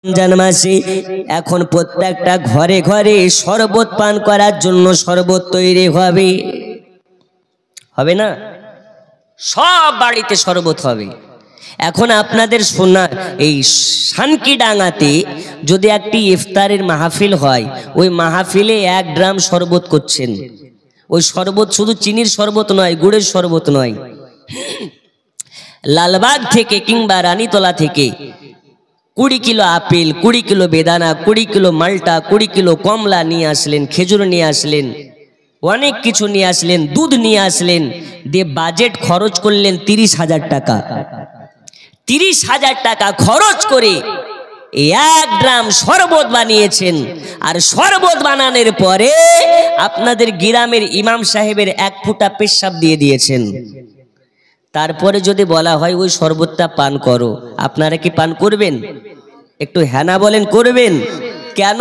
রমজান মাসে এখন প্রত্যেকটা ঘরে ঘরে শরবত পান করার জন্য শরবত তৈরি হবে, হবে না? সব বাড়িতে শরবত হবে। এখন আপনাদের শোনার এই শানকিডাঙ্গাতে যদি একটি ইফতারের মাহফিল হয়, ওই মাহফিলে 1 ড্রাম শরবত করছেন। ওই শরবত শুধু চিনির শরবত নয়, গুড়ের শরবত নয়। লালবাগ থেকে কিংবা রানীতলা থেকে 20 কিলো আপেল, 20 কিলো বেদানা, 20 কিলো মাল্টা, 20 কিলো কমলা নিয়ে আসলেন, খেজুর নিয়ে আসলেন, অনেক কিছু নিয়ে আসলেন, দুধ নিয়ে আসলেন, দিয়ে বাজেট খরচ করলেন 30,000 টাকা। 30,000 টাকা খরচ করে 1 ড্রাম শরবত বানিয়েছেন। আর শরবত বানানোর পরে আপনাদের গ্রামের ইমাম সাহেবের 1 ফুটা পেশাব দিয়ে দিয়েছেন। তারপরে যদি বলা হয় ওই শরবতটা পান করো, আপনারা কি পান করবেন? একটু হ্যাঁ না বলেন, করবেন? কেন?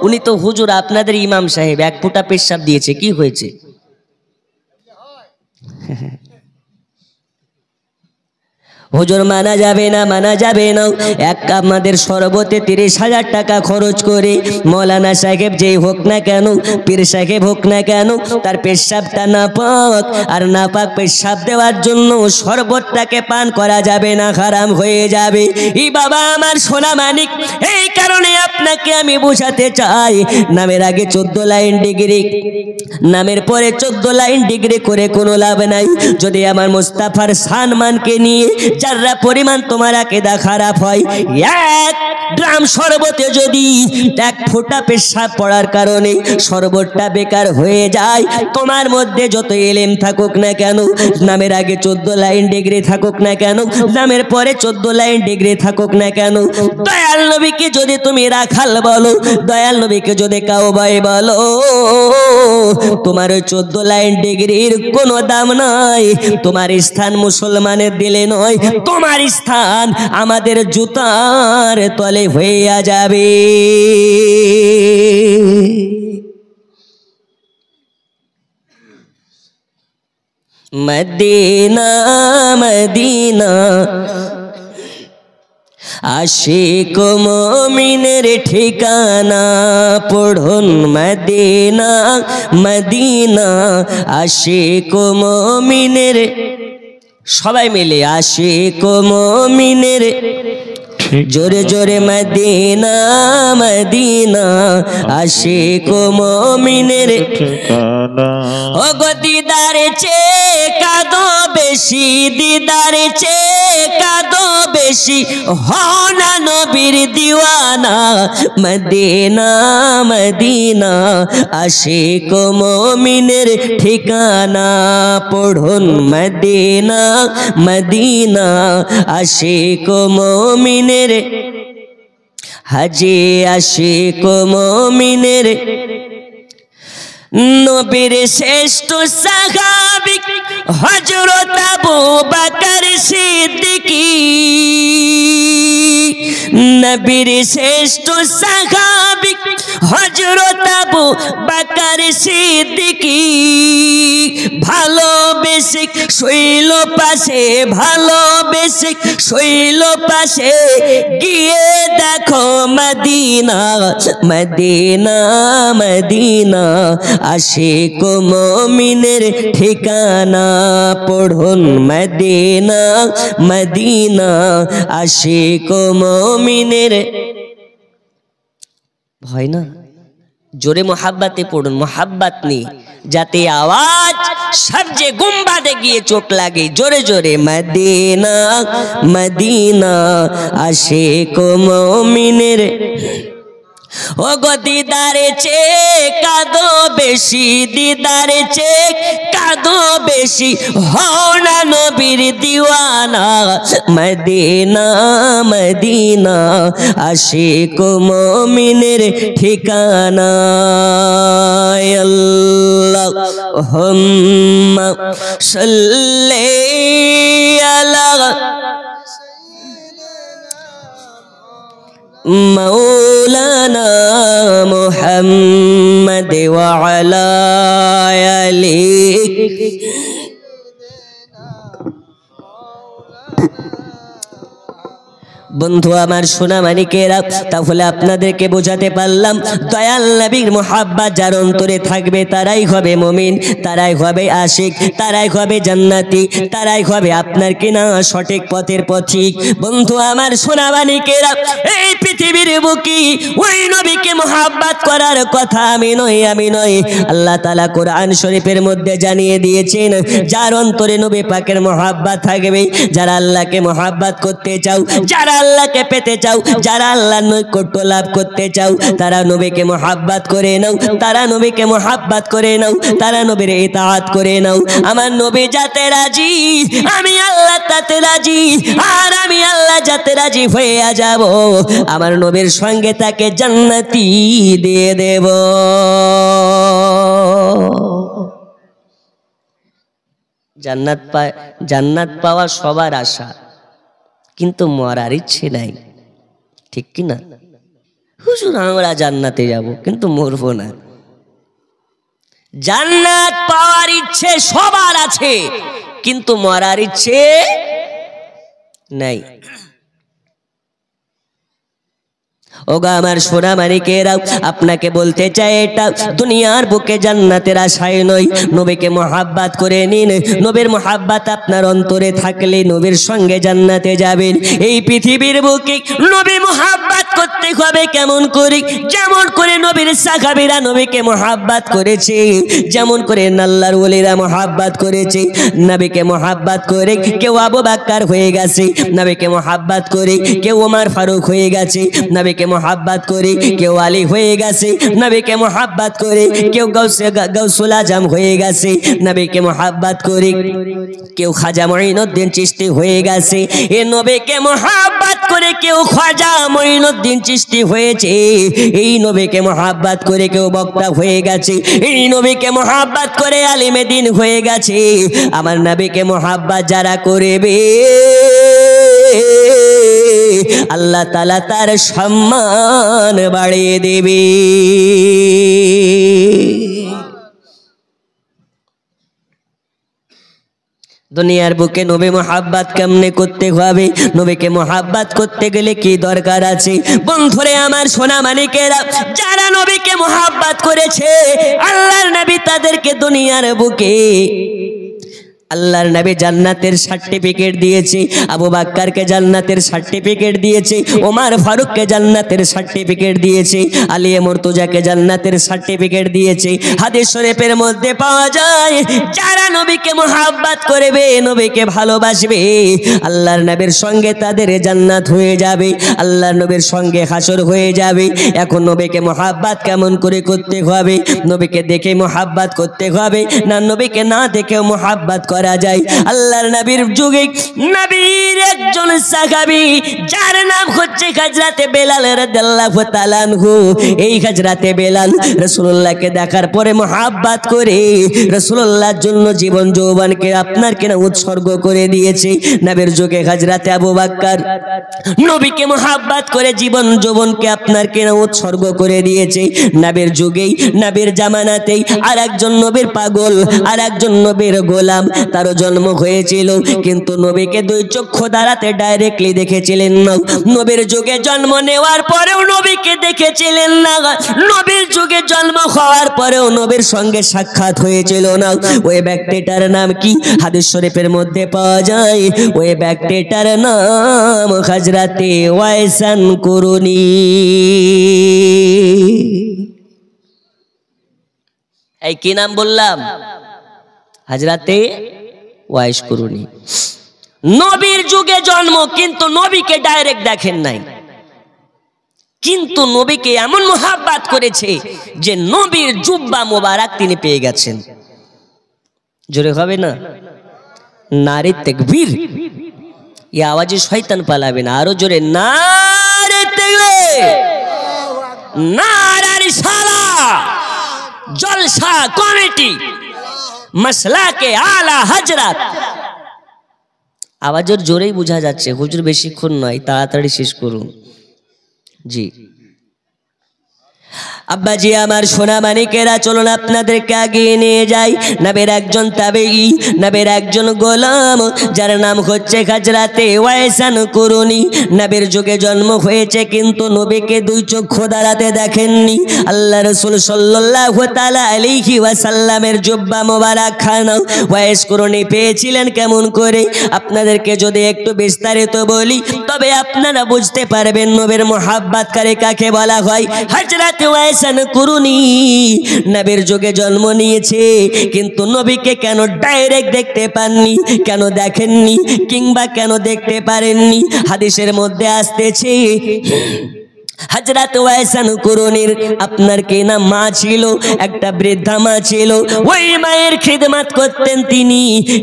উনি তো হুজুর, আপনাদের ইমাম সাহেব, 1 ফুটা পেশাব দিয়েছে, কি হয়েছে? হুজুর মানা যাবে না, মানা যাবে না। এক কাপ আমাদের শরবতে 30,000 টাকা খরচ করে মৌলানা সাহেব যেই হোক না কেন, পীর সাহেব হোক না কেন, তার পেশাবটা নাপাক, আর নাপাক পেশাব দেওয়ার জন্য শরবতটাকে পান করা যাবে না, হারাম হয়ে যাবে। ই বাবা আমার সোনা মানিক, এই কারণে আপনাকে আমি বোঝাতে চাই, নামের আগে 14 লাইন ডিগ্রি, নামের পরে 14 লাইন ডিগ্রি করে কোনো লাভ নাই। যদি আমার মুস্তাফার সম্মানকে নিয়ে যারা পরিমাণ তোমার আকীদা খারাপ হয়, 1 ড্রাম শরবতে যদি 1 ফোঁটা পেশাব পড়ার কারণে শরবতটা বেকার হয়ে যায়, তোমার মধ্যে যত ইলম থাকুক না কেন, নামের আগে 14 লাইন ডিগ্রি থাকুক না কেন, নামের পরে 14 লাইন ডিগ্রি থাকুক না কেন, দয়াল নবীকে যদি তুমি রাখাল বলো, দয়াল নবীকে যদি কাউবাই বলো, তোমার ওই 14 লাইন ডিগ্রির কোনো দাম নাই। তোমার স্থান মুসলমানের দিলে নয়, তোমার স্থান আমাদের জুতার তলে হইয়া যাবে। মদিনা মদিনা আশিক মুমিনের ঠিকানা, পড়ুন মদিনা মদিনা আশিক মুমিনের, সবাই মিলে আশিক মুমিনের, জোরে জোরে মদিনা মদিনা আশিক মুমিনের ঠিকানা। ও গো দিদারে চে কাদো বেশি, দিদারে চে কাদো বেশি, হনা নবীর দিওয়ানা, মদিনা মদিনা আশিক মুমিনের ঠিকানা, পড়ুন মদিনা মদিনা আশিক মুমিনের, হাজি আশিক মুমিনের। নবীর শ্রেষ্ঠ সাহাবী হযরত আবু বকর সিদ্দিকী, নবীর শ্রেষ্ঠ সাহাবী হযরত আবু বকর সিদ্দিকী, ভালোবেসে শৈল পাশে, ভালোবেসে শৈল পাশে, গিয়ে দেখো মদিনা মদিনা মদিনা আশিক মুমিনের ঠিকানা, পড়ুন মদিনা মদিনা আশিক মুমিনের। ভয় না, জোরে মোহাব্বতে পড়ুন, মোহাব্বত নিয়ে, যাতে আওয়াজ সবজে গুম্বাদে গিয়ে চোখ লাগে। জোরে জোরে মদিনা মদিনা আশিক মুমিনের। ও গো দিদারে চে কাদো বেশি, দিদারে চে কাদো বেশি, হনা নবীর দিওয়ানা, মদিনা মদিনা আশিক মুমিনের ঠিকানা। আল্লাহুম্মা সাল্লি আলা মৌলানা মুহাম্মদ ওয়া আলা আলিহি। বন্ধু আমার সোনা মানিকেরা, তাহলে আপনাদেরকে বোঝাতে পারলাম দয়াল নবীর মোহাব্বত যার অন্তরে থাকবে তারাই হবে মুমিন, তারাই হবে আশিক, তারাই হবে জান্নাতি, তারাই হবে আপনার কিনা সঠিক পথের পথিক। বন্ধু আমার সোনা মানিকেরা, এই পৃথিবীর বুকে ওই নবীকে মোহাব্বত করার কথা আমি নয়, আল্লাহ তাআলা কোরআন শরীফের মধ্যে জানিয়ে দিয়েছেন যার অন্তরে নবী পাকের মোহাব্বত থাকবে, যারা আল্লাহকে মোহাব্বত করতে চাও, যারা আল্লাহকে পেতে চাও, যারা আল্লাহর নৈকট্য লাভ করতে চাও, তারা নবীকে মোহাব্বত করে নাও, তারা নবীকে মোহাব্বত করে নাও, তারা নবীর ইতাআত করে নাও। আমার নবী যাতে রাজি আমি আল্লাহ তাতে রাজি, আর আমি আল্লাহ যাতে রাজি হয়ে যাব আমার নবীর সঙ্গে তাকে জান্নাতি দিয়ে দেব। জান্নাত পাওয়া সবার আশা, কিন্তু মরার ইচ্ছে নাই, ঠিক কি না? হুজুর আমরা জান্নাতে যাব কিন্তু মরবো না। জান্নাত পাওয়ার ইচ্ছে সবার আছে, কিন্তু মরার ইচ্ছে নাই। ওগো আমার সোনা মানিকেরা, আপনাকে বলতে চাই এটা দুনিয়ার বুকে জান্নাতের আশায় নয়, নবীকে মোহাব্বত করে নিন। নবীর মোহাব্বত আপনার অন্তরে থাকলে নবীর সঙ্গে জান্নাতে যাবেন। এই পৃথিবীর বুকে নবী মোহাব্বত করতে হবে কেমন করে? যেমন করে নবীর সাহাবীরা নবীকে মোহাব্বত করেছে, যেমন করে আল্লাহর ওলিরা মোহাব্বত করেছে। নবীকে মোহাব্বত করে কেউ আবু বকর হয়ে গেছে, নবীকে মোহাব্বত করে কেউ ওমর ফারুক হয়ে গেছে, নবীকে মোহাব্বত করে কেউ আলী হয়ে গেছে, নবীকে মোহাব্বত করে কেউ গাউসুল আজম হয়ে গেছে, নবীকে মোহাব্বত করে কেউ খাজা মঈনুদ্দিন চিশতি হয়ে গেছে। এ নবীকে মোহাব্বত করে কেউ খাজা মঈনুদ্দিন চিশতি হয়েছে, এই নবীকে মোহাব্বত করে কেউ বক্তা হয়ে গেছে, এই নবীকে মোহাব্বত করে আলিমে দ্বীন হয়ে গেছে। আমার নবীকে মোহাব্বত যারা করবে আল্লাহ তাআলা তার সম্মান বাড়িয়ে দেবে। দুনিয়ার বুকে নবী মোহাব্বত কেমনে করতে হবে? নবীকে মোহাব্বত করতে গেলে কি দরকার আছে? বন্ধুরে আমার সোনা মানিকেরা, যারা নবীকে মোহাব্বত করেছে আল্লাহর নবী তাদেরকে দুনিয়ার বুকে আল্লাহর নবী জান্নাতের সার্টিফিকেট দিয়েছে, আবু বকরকে জান্নাতের সার্টিফিকেট দিয়েছে, ওমর ফারুককে জান্নাতের সার্টিফিকেট দিয়েছে, আলী মুর্তজাকে জান্নাতের সার্টিফিকেট দিয়েছে। হাদিস শরীফের মধ্যে পাওয়া যায় যারা নবীকে মোহাব্বত করবে, নবীকে ভালোবাসবে, আল্লাহর নবীর সঙ্গে তাদের জান্নাত হয়ে যাবে, আল্লাহর নবীর সঙ্গে হাসর হয়ে যাবে। এখন নবীকে মোহাব্বত কেমন করে করতে হবে? নবীকে দেখে মোহাব্বত করতে হবে না নবীকে না দেখেও মোহাব্বত করা যায়? আল্লাহর নবীর যুগে নবীর একজন সাহাবী যার নাম হচ্ছে হযরত বেলাল রাদিয়াল্লাহু তাআলা আনহু, এই হযরত বেলাল রাসূলুল্লাহকে দেখার পরে মোহাব্বত করে রাসূলুল্লাহর জন্য জীবন যৌবনকে আপনার কিনা উৎসর্গ করে দিয়েছে। নবীর যুগে হযরত আবু বকর নবীকে মোহাব্বত করে জীবন যৌবনকে আপনার কিনা উৎসর্গ করে দিয়েছে। নবীর যুগেই নবীর জামানাতেই আরেকজন নবীর পাগল, আরেকজন নবীর গোলাম তারও জন্ম হয়েছিল, কিন্তু নবীকে দুই চক্ষু দ্বারাতে ডাইরেক্টলি দেখেছিলেন না। নবীর যুগে জন্ম নেওয়ার পরেও নবীকে দেখেছিলেন না, নবীর যুগে জন্ম হওয়ার পরেও নবীর সঙ্গে সাক্ষাৎ হয়েছিল না। ওই ব্যক্তিটার নাম কি? হাদিস শরীফের মধ্যে পাওয়া যায় ওই ব্যক্তিটার নাম হযরতে ওয়াইসান কুরুনি। এই কি নাম বললাম? হযরতে ওয়াইস কুরুনি। নবীর যুগে জন্ম, কিন্তু নবীকে ডাইরেক্ট দেখেন নাই, কিন্তু নবীকে এমন মোহাব্বত করেছে যে নবীর জুব্বা মোবারক তিনি পেয়ে গেছেন। জোরে হবে না? নারে তাকবীর! এই আওয়াজে শয়তান পালাবে না, আরো জোরে নারে তাকবীর, নারে রিসালাত, জলসা কমিটি, মাসলাকে আলা হযরত। আওয়াজের জোরেই বোঝা যাচ্ছে হুজুর বেশিক্ষণ নয়, তাড়াতাড়ি শেষ করুন। জি, আব্বাজি আমার সোনা মানিকেরা, চলুন আপনাদেরকে আগিয়ে নিয়ে যাই নবীর একজন তাবেঈ, নবীর একজন গোলাম, যার নাম হচ্ছে হযরতে ওয়াইসান কুরুনি। নবীর যুগে জন্ম হয়েছে কিন্তু নবীকে দুই চক্ষু দ্বারাতে দেখেননি। আল্লাহ রাসূল সাল্লাল্লাহু তাআলা আলাইহি ওয়াসাল্লামের জুব্বা মোবারক খানা ওয়াইস কুরুনি পেয়েছিলেন কেমন করে, আপনাদেরকে যদি একটু বিস্তারিত বলি তবে আপনারা বুঝতে পারবেন নবীর মুহাব্বতকারী কাকে বলা হয়। হযরতে ওয়াইসান কুরুনি নবীর যুগে জন্ম নিয়েছে কিন্তু নবীকে কেন ডাইরেক্ট দেখতে পাননি, কেন দেখেননি, কিংবা কেন দেখতে পারেননি? হাদিসের মধ্যে আসতেছে হযরত ওয়াইসান কুরুনির আপনার কি না মা ছিল, একটা বৃদ্ধা মা ছিল। ওই মায়ের খিদমত করতেন তিনি।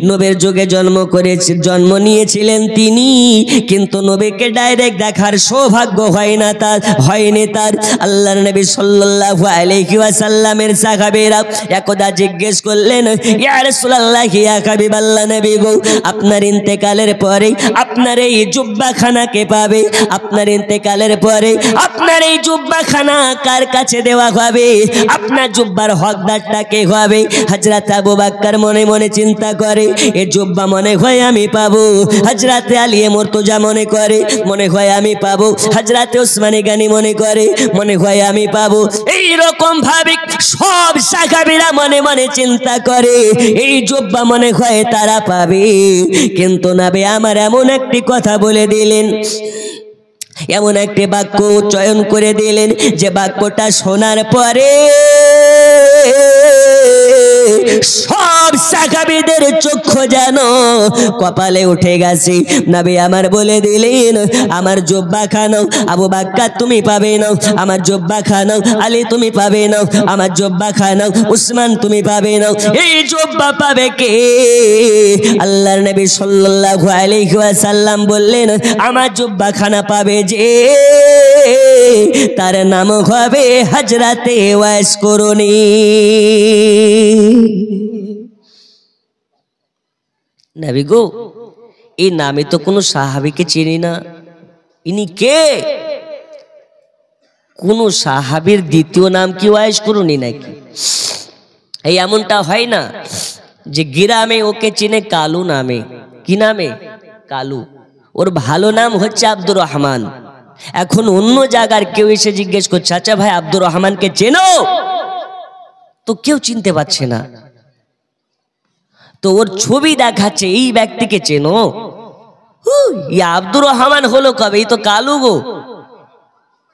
নবীর যুগে জন্ম নিয়েছিলেন তিনি, কিন্তু নবীকে ডাইরেক্ট দেখার সৌভাগ্য হয়নি তার। আল্লাহর নবী সাল্লাল্লাহু আলাইহি ওয়াসাল্লামের সাহাবীরা একদা জিজ্ঞেস করলেন, ইয়া রাসূলুল্লাহ, ইয়া হাবিবাল্লাহ নবী গো, আপনার ইন্তেকালের পরে আপনার এই জুব্বাখানা কে পাবে? আপনার ইন্তেকালের পরে আপনার এই জুব্বাখানা কার কাছে দেওয়া হবে? আপনার জুব্বার হকদারটা কে হবে? হযরত আবু বকর মনে মনে চিন্তা করে, এই জুব্বা মনে হয় আমি পাবো। হযরত আলী মুর্তজা মনে হয় আমি পাবো। হযরত উসমান গনি মনে হয় আমি পাবো। এই রকম ভাবে সব সাহাবীরা মনে মনে চিন্তা করে এই জুব্বা মনে হয় তারা পাবে। কিন্তু নবী আমার এমন একটি কথা বলে দিলেন, এমন একটি বাক্য চয়ন করে দিলেন যে বাক্যটা শোনার পরে সব সাহাবীদের চক্ষু যেন কপালে উঠে গেছে। নবী আমার বলে দিলেন, আমার জুব্বা খানো আবু বকর তুমি পাবে না, আমার জুব্বা খানো আলী তুমি পাবে না, আমার জুব্বা খানো উসমান তুমি পাবে না। এই জুব্বা পাবে কে? আল্লাহর নবী সাল্লাল্লাহু আলাইহি ওয়াসাল্লাম বললেন, আমার জুব্বা খানা পাবে যে, তার নাম হবে হযরতে ওয়াইস কুরুনি। নবী গো, এই নামে তো কোনো সাহাবীকে চিনি না, ইনি কে? কোন সাহাবীর দ্বিতীয় নাম কি ওয়াইস কুরুনি নাকি? এই এমনটা হয় না যে গ্রামে ওকে চিনে কালু নামে। কি নামে? কালু। ওর ভালো নাম হচ্ছে আব্দুর রহমান। এখন অন্য জায়গার কেউ এসে জিজ্ঞেস করছে, আচ্ছা ভাই আব্দুর রহমানকে চেনো? তো কেউ চিনতে পারছে না। তো ওর ছবি দেখাচ্ছে, এই ব্যক্তিকে চেনো? ইয়া আব্দুর রহমান হলো কবে? এই তো কালু গো।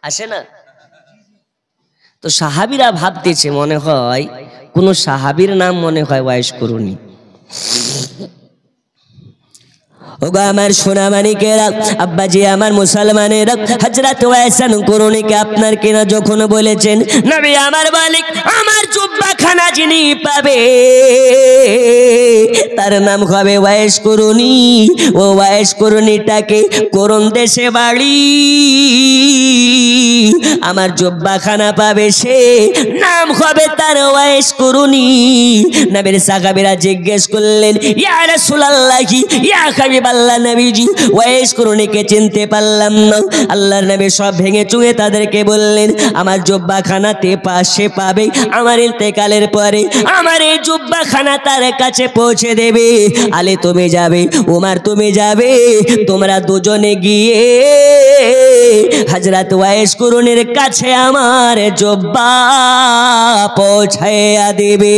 আসে না? তো সাহাবীরা ভাবতেছে মনে হয় কোন সাহাবীর নাম মনে হয় ওয়াইস কুরুনি। ওগো আমার সোনা মানিকেরা, আব্বাজি আমার মুসলমানেরা, হযরত ওয়াইসান কুরুনিকে আপনার কিনা যখন বলেছেন, নবী আমার মালিক আমার জুব্বাখানা যিনি পাবে তার নাম হবে ওয়াইস কুরুনি। ও ওয়াইস কুরুনিটাকে কোন দেশে বাড়ি, আমার জুব্বাখানা পাবে সে, নাম হবে তার ওয়াইস কুরুনি। নবীর সাহাবীরা জিজ্ঞেস করলেন, ইয়া রাসূলুল্লাহ, ইয়া হাবিবাল্লাহ নবীজি, ওয়াইস কুরুনিকে চিনতে পারলাম না। আল্লাহর নবী সব ভেঙে চুঙে তাদেরকে বললেন, আমার জুব্বাখানাতে পাশে পাবে, আমার ইন্তেকালের পরে আমার এই জুব্বাখানা তার কাছে পৌঁছে দেবে। আলী তুমি যাবে, উমর তুমি যাবে, তোমরা দুজনে গিয়ে হযরত ওয়াইস কুরুনির কাছে আমার জুব্বা পৌঁছাইয়া দেবে।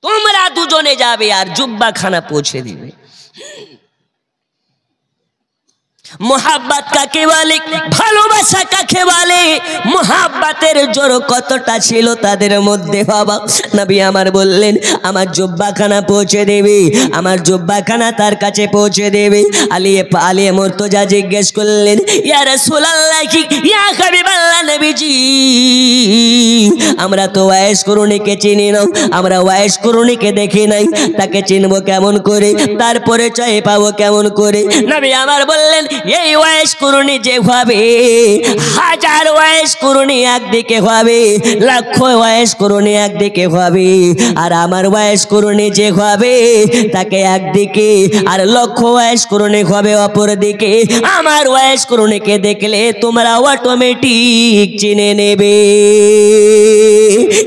তোমরা দুজনে যাবে আর জুব্বাখানা পৌঁছে দিবে। মোহাব্বত কাকে বলে, ভালোবাসা কাকে বলে, মোহাব্বতের জোর কতটা ছিল তাদের মধ্যে বাবা। নবী আমার বললেন, আমার জুব্বাখানা পৌঁছে দেবে, আমার জুব্বাখানা তার কাছে পৌঁছে দেবে। আলী মুর্তজা জিজ্ঞেস করলেন, ইয়া রাসূলুল্লাহ, ইয়া হাবিবাল্লাহ নবীজি, আমরা তো ওয়াইস কুরুনিকে চিনি না, আমরা ওয়াইস কুরুনিকে দেখি নাই, তাকে চিনবো কেমন করে, তার পরিচয় পাবো কেমন করে? নবী আমার বললেন, এই ওয়াইশ করুনি যে হবে, হাজার ওয়াইশ করুনি একদিকে হবে, লক্ষ ওয়াইশ করুনি একদিকে হবে, আর আমার ওয়াইশ করুনি যে হবে তাকে একদিকে, আর লক্ষ ওয়াইশ করুনি হবে অপর দিকে। আমার ওয়াইশ করুনিকে দেখলে তোমরা অটোমেটিক চিনে নেবে।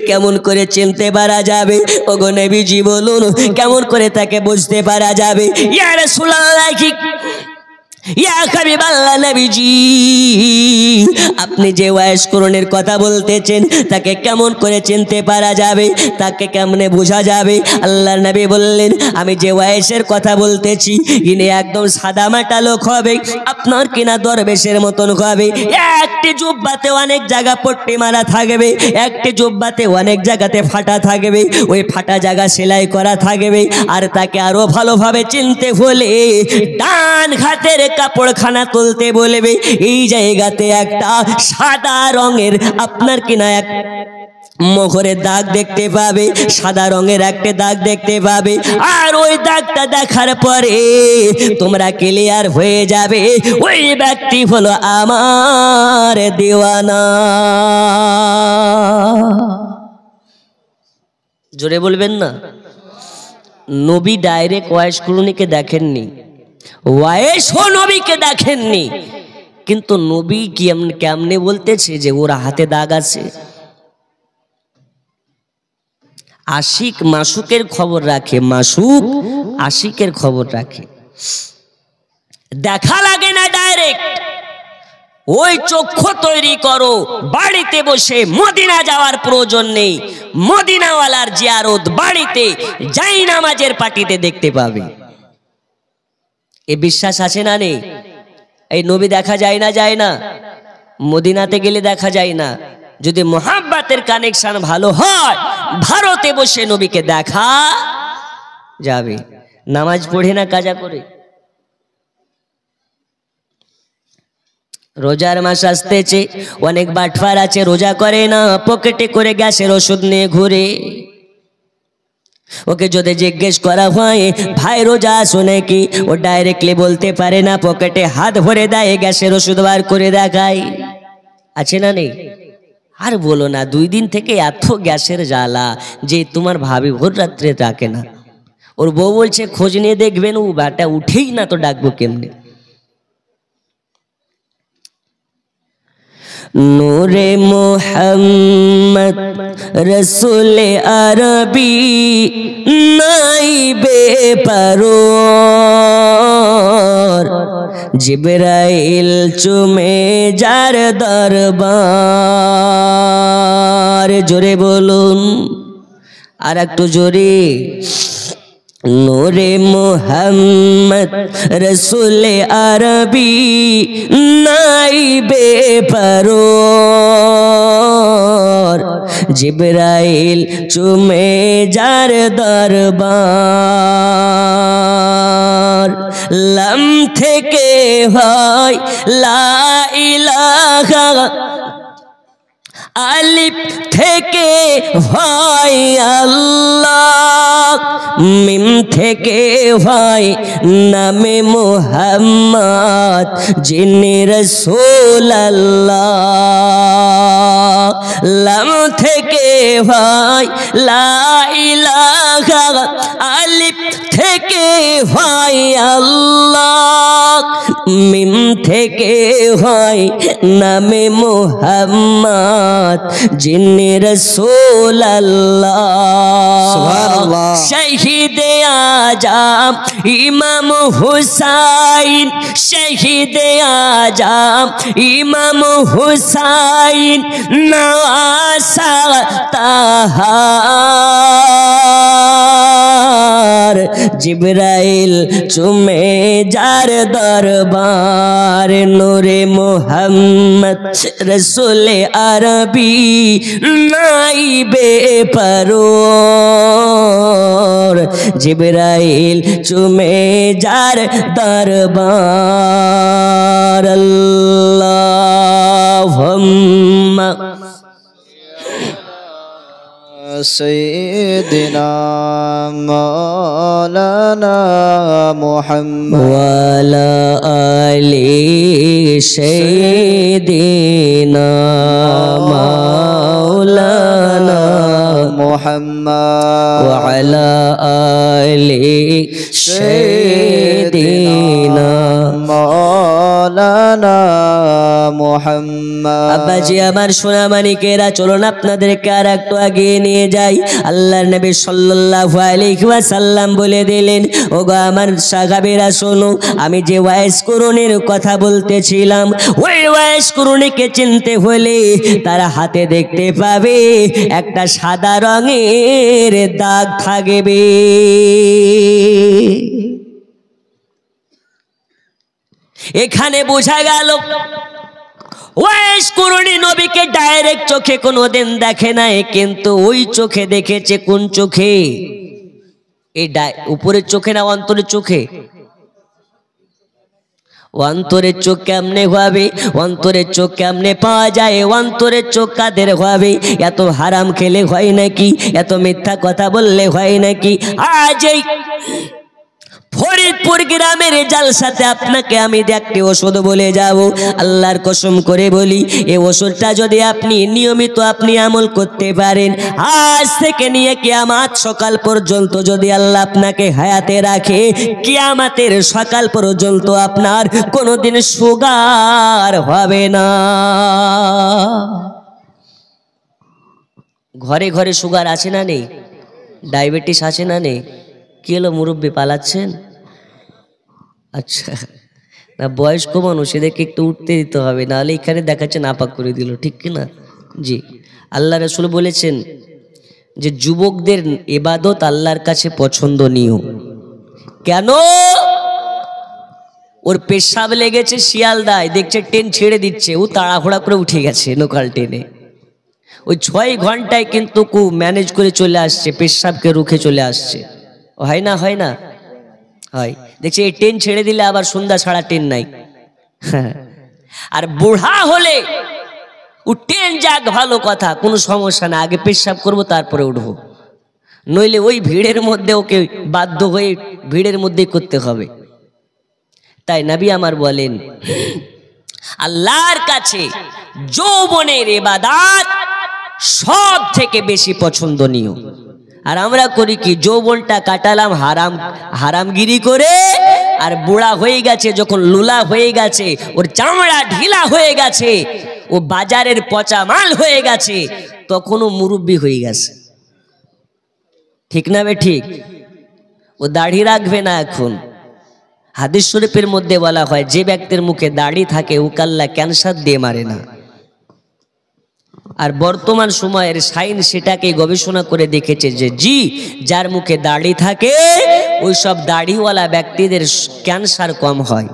কেমন করে চিনতে পারা যাবে ওগো নবীজি বলুন, কেমন করে তাকে বুঝতে পারা যাবে? ইয়া রাসূলুল্লাহ, ইয়া হাবিবাল্লাহ নবীজি, আপনি যে ওয়াইশ করুনের কথা বলতেছেন তাকে কেমন করে চিনতে পারা যাবে, তাকে কেমনে বোঝা যাবে? আল্লাহর নবী বললেন, আমি যে ওয়াইশের কথা বলতেছি ইনি একদম সাদামাটা লোক হবে, আপনার কিনা দরবেশের মতন হবে। একটি জুব্বাতে অনেক জায়গা পট্টি মারা থাকবে, একটি জুব্বাতে অনেক জায়গাতে ফাটা থাকবে, ওই ফাটা জায়গা সেলাই করা থাকবে। আর তাকে আরো ভালোভাবে চিনতে হলে ডান হাতের কাপড়খানা তুলতে বলবে, এই জায়গাতে একটা সাদা রঙের আপনার কিনা এক মোহরের দাগ দেখতে পাবে, সাদা রঙের একটা দাগ দেখতে পাবে। আর ওই দাগটা দেখার পরে তোমরা ক্লিয়ার হয়ে যাবে ওই ব্যক্তি হলো আমার দিওয়ানা। জোরে বলবেন না? নবী ডাইরেক্ট ওয়াইশ করুনিকে দেখেননি, ওয়াইশ ও নবীকে দেখেননি, কিন্তু নবী কেমনে বলতেছে যে ওর হাতে দাগ আছে। আশিক মাসুকের খবর রাখে, মাসুক আশিকের খবর রাখে। দেখা লাগে না ডাইরেক্ট, ওই চক্ষু তৈরি করো বাড়িতে বসে, মদিনা যাওয়ার প্রয়োজন নেই, মদিনাওয়ালার জিয়ারত বাড়িতে যাই নামাজের পাটিতে দেখতে পাবে। এ বিশ্বাস আছে না নেই? এই নবী দেখা যায় না, যায় না, মদিনাতে গেলে দেখা যায় না। যদি মোহাব্বতের কানেকশন ভালো হয় ভারতে বসে নবীকে দেখা যাবে। নামাজ পড়ে না কাজা করে। রোজার মাস আসতেছে, অনেক বাটফার আছে রোজা করে না, পকেটে করে গ্যাসের ওষুধ নিয়ে ঘুরে। ওকে যদি জিজ্ঞেস করা হয় ভাই রোজা শুনে কি, ও ডাইরেক্টলি বলতে পারে না, পকেটে হাত ভরে দেয়, গ্যাসের ওষুধ বার করে দেখায়। আছে না নেই? আর বলো না, 2 দিন থেকে এত গ্যাসের জ্বালা যে তোমার ভাবি ভোর রাত্রে ডাকে না। ওর বউ বলছে খোঁজ নিয়ে দেখবেন, ও বাটা উঠেই না, তো ডাকবো কেমনে? নূরে মুহাম্মদ রসুলে আরবি নাইবে পারোর, জিবরাইল চুমে যার দরবার। জোরে বলুন, আর একটু জোরে। নূরে মুহাম্মদ রসুলে আরবি নাইবে পারোর, জিবরাইল চুমে যার দরবার। লাম থেকে হয় লা ইলাহা, আলিফ থেকে হয় আল্লাহ, মিম থেকে হয় নামে মুহাম্মদ যিনি রাসূলুল্লাহ। লাম থেকে হয় লা ইলাহা, আলিফ থেকে হয় আল্লাহ, মিম থেকে হয় নামে মুহাম্মদ যিনি রাসূলুল্লাহ। সুবহানাল্লাহ। শহীদে আজম ইমাম হুসাইন, শহীদে আজম ইমাম হুসাইন নওয়াসা তাহার, জিবরাইল চুমে যার দরবার। নূরে মুহাম্মদ রসুলে আরবি নাইবে পারোর, জিবরাইল চুমে যার দরবার। আল্লাহুম্মা سيدنا مولانا محمد وعلى آل سيدنا مولانا محمد وعلى آل سيدنا مولانا محمد আব্বাজি আমার সোনা মানিকেরা, চলুন আপনাদেরকে আর একটু এগিয়ে নিয়ে যাই। আল্লাহর নবী সাল্লাল্লাহু আলাইহি ওয়াসাল্লাম বলে দিলেন, ওগো আমার সাহাবীরা শোনো, আমি যে ওয়াইস কুরুনের কথা বলতেছিলাম, ওই ওয়াইস কুরুনিকে চিনতে হলে তারা হাতে দেখতে পাবে একটা সাদা রঙের দাগ থাকবে। এখানে বোঝা গেল ওয়াইস কুরুনি নবীকে ডাইরেক্ট চোখে কোনোদিন দেখে নাই, কিন্তু ওই চোখে দেখেছে। কোন চোখে? এই উপরের চোখে না অন্তরের চোখে? অন্তরের চোখ কেমনে হবে? অন্তরের চোখ কেমনে পাওয়া যায়? অন্তরের চোখ কাদের হবে? এত হারাম খেলে হয় নাকি? এত মিথ্যা কথা বললে হয় নাকি? আজ এই ফরিদপুর গ্রামের জালসাতে আপনাকে আমি একটি ওষুধ বলে যাব, আল্লাহর কসম করে বলি, এই ওষুধটা যদি আপনি নিয়মিত আমল করতে পারেন, আজ থেকে নিয়ে কিয়ামত সকাল পর্যন্ত যদি আল্লাহ আপনাকে হায়াতে রাখে, কিয়ামতের সকাল পর্যন্ত আপনার কোনোদিন সুগার হবে না। ঘরে ঘরে সুগার আছে না নেই? ডায়াবেটিস আছে না নেই? কি হলো মুরব্বী, পালাচ্ছেন? আচ্ছা, না বয়স্ক মানুষ, এদেরকে একটু উঠতে দিতে হবে, নাহলে এখানে দেখাচ্ছে নাপাক করে দিল, ঠিক কিনা? জি, আল্লাহ রাসূল বলেছেন যে যুবকদের ইবাদত আল্লাহর কাছে পছন্দনীয়। কেন? ওর পেশাব লেগেছে শিয়ালদায়, দেখছে ট্রেন ছেড়ে দিচ্ছে, ও তাড়াহুড়া করে উঠে গেছে লোকাল ট্রেনে। ওই 6 ঘন্টায় কিন্তু ম্যানেজ করে চলে আসছে, পেশাবকে রুখে চলে আসছে। হয় না? হয় না? হয়। দেখছি এই ট্রেন ছেড়ে দিলে আবার সন্ধ্যা ছাড়া ট্রেন নাই। আর বুড়া হলে ও ট্রেন যাক ভালো কথা, কোনো সমস্যা না, আগে পেশাব করবো তারপরে উঠবো, নইলে ওই ভিড়ের মধ্যে ওকে বাধ্য হয়ে ভিড়ের মধ্যেই করতে হবে। তাই নবী আমার বলেন, আল্লাহর কাছে যৌবনের ইবাদত সব থেকে বেশি পছন্দনীয়। আর আমরা করি কি? যৌবনটা কাটালাম হারামগিরি করে, আর বুড়া হয়ে গেছে, যখন লুলা হয়ে গেছে, ওর চামড়া ঢিলা হয়ে গেছে, ও বাজারের পচা মাল হয়ে গেছে, তখনও মুরব্বি হয়ে গেছে। ঠিক না বে ঠিক? ও দাড়ি রাখবে না এখন। হাদিস শরীফের মধ্যে বলা হয়, যে ব্যক্তির মুখে দাড়ি থাকে ওকে আল্লাহ ক্যান্সার দিয়ে মারে না। আর বর্তমান সময়ের সায়েন্স সেটাকে গবেষণা করে দেখেছে যে জি, যার মুখে দাড়ি থাকে ওই সব দাড়িওয়ালা ব্যক্তিদের ক্যান্সার কম হয়।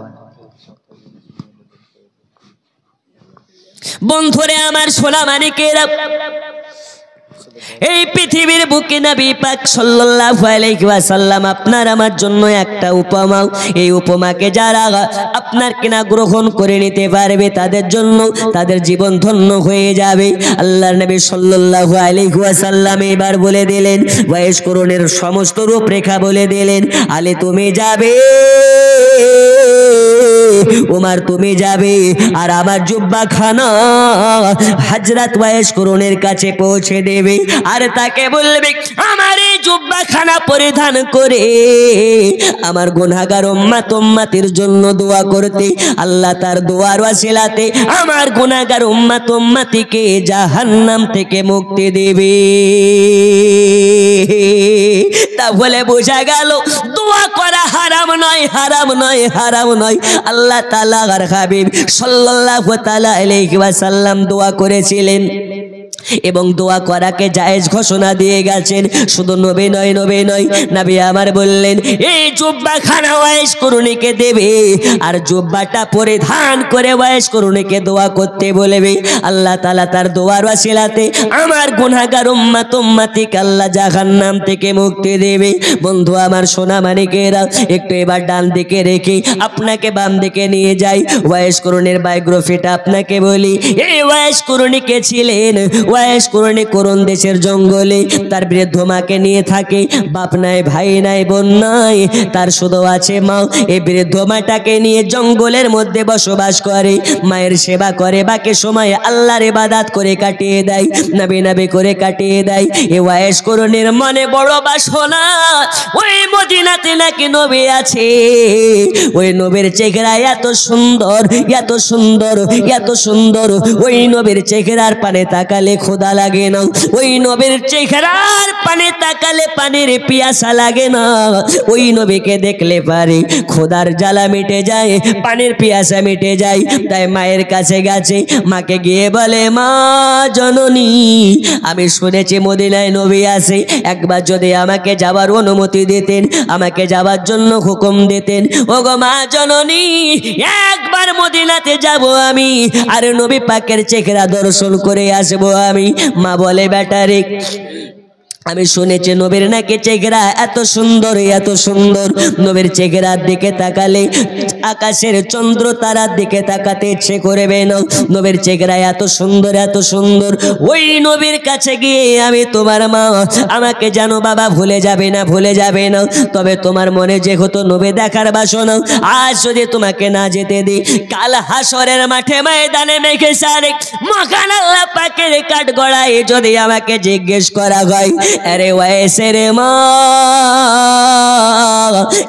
বন্ধুরে আমার সোনা মানিকেরা, এই পৃথিবীর বুকে নবী পাক সাল্লাল্লাহু আলাইহি ওয়াসাল্লাম আপনার আমার জন্য একটা উপমা, এই উপমাকে যারা আপনার কিনা গ্রহণ করে নিতে পারবে তাদের জন্য তাদের জীবন ধন্য হয়ে যাবে। আল্লাহর নবী সাল্লাল্লাহু আলাইহি ওয়াসাল্লাম এবার বলে দিলেন, ওয়াইস কুরুনের সমস্ত রূপরেখা বলে দিলেন। আলে তুমি যাবে, উমর তুমি যাবে, আর আমার জুব্বা খানা হযরত ওয়াইস কুরুনের কাছে পৌঁছে দেবে, আর তাকে বলবে আমার এই জুব্বা খানা পরিধান করে আমার গুনাহগার উম্মতের জন্য দোয়া করতে। আল্লাহ তার দোয়ার ওয়াসিলাতে আমার গুনাহগার উম্মতিকে জাহান্নাম থেকে মুক্তি দেবে। তাহলে বোঝা গেল দোয়া করা হারাম নয়, হারাম নয়, হারাম নয়। আল্লাহ তাআলা আর হাবিব সাল্লাল্লাহু তাআলা আলাইহি ওয়াসাল্লাম দোয়া করেছিলেন এবং দোয়া করাকে জায়েজ ঘোষণা দিয়ে গেছেন। শুধু নবী নয়, নবী আমার বললেন এই জুব্বা খানা ওয়াইস কুরুনিকে দেবে, আর জুব্বাটা পরিধান করে ওয়াইস কুরুনিকে দোয়া করতে বলবে। আল্লাহ তাআলা তার দোয়ার ওয়াসিলাতে আমার গুনাহগার উম্মতিকে আল্লাহ জাহান্নাম থেকে মুক্তি দেবে। বন্ধু আমার সোনা মানিকেরা, একটু এবার ডান দিকে রেখে আপনাকে বাম দিকে নিয়ে যাই। ওয়াইস কুরুনির বায়োগ্রাফিটা আপনাকে বলি। এই ওয়াইস কুরুনি কে ছিলেন? ওয়াইস করণী করুন দেশের জঙ্গলে তার বৃদ্ধ মাকে নিয়ে থাকে। বাপ নাই, ভাই নাই, বোন নাই, তার শুধু আছে মা। এই বৃদ্ধ মাটাকে নিয়ে জঙ্গলের মধ্যে বসবাস করে, মায়ের সেবা করে, বাকি সময় আল্লাহর ইবাদত করে কাটিয়ে দেয়, নবী নবী করে কাটিয়ে দেয়। এই ওয়াইস করণীর মনে বড় বাসনা, ওই মদিনাতে নাকি নবী আছে। ওই নবীর চেহারা এত সুন্দর, এত সুন্দর, এত সুন্দর, ওই নবীর চেহারার পানে তাকালে খোদা লাগে না। ওই নবীর চেহারার পানে তাকালে পানির পিয়াসা লাগে না। ওই নবীকে দেখলে পারে খোদার জ্বালা মিটে যায়, পানির পিয়াসা মিটে যায়। তাই মায়ের কাছে গেছে, মাকে গিয়ে বলে, মা জননী, আমি শুনেছি মদিনায় নবী আছে, একবার যদি আমাকে যাবার অনুমতি দিতেন, আমাকে যাবার জন্য হুকুম দিতেন। ওগো মা জননী, একবার মদিনাতে যাব আমি, আর নবী পাকের চেহারা দর্শন করে আসবো আমি। মা বলে, বেটারে, আমি শুনেছি নবীর নাকি চেহারা এত সুন্দর, এত সুন্দর। নবীর চেহারার দিকে তাকালে আকাশের চন্দ্র তারার দিকে তাকাতে ইচ্ছে করবে না। নবীর চেহারা এত সুন্দর, এত সুন্দর। ওই নবীর কাছে গিয়ে আমি তোমার মা, আমাকে জানো বাবা ভুলে যাবে না, ভুলে যাবে না। তবে তোমার মনে যেহেতু নবী দেখার বাসনা, আজ যদি তোমাকে না যেতে দিই, কাল হাসরের মাঠে ময়দানে মেঘে সারে মহান আল্লাহ পাকের কাঠ গড়ায় যদি আমাকে জিজ্ঞেস করা হয়, আরে ওয়াইসের মা,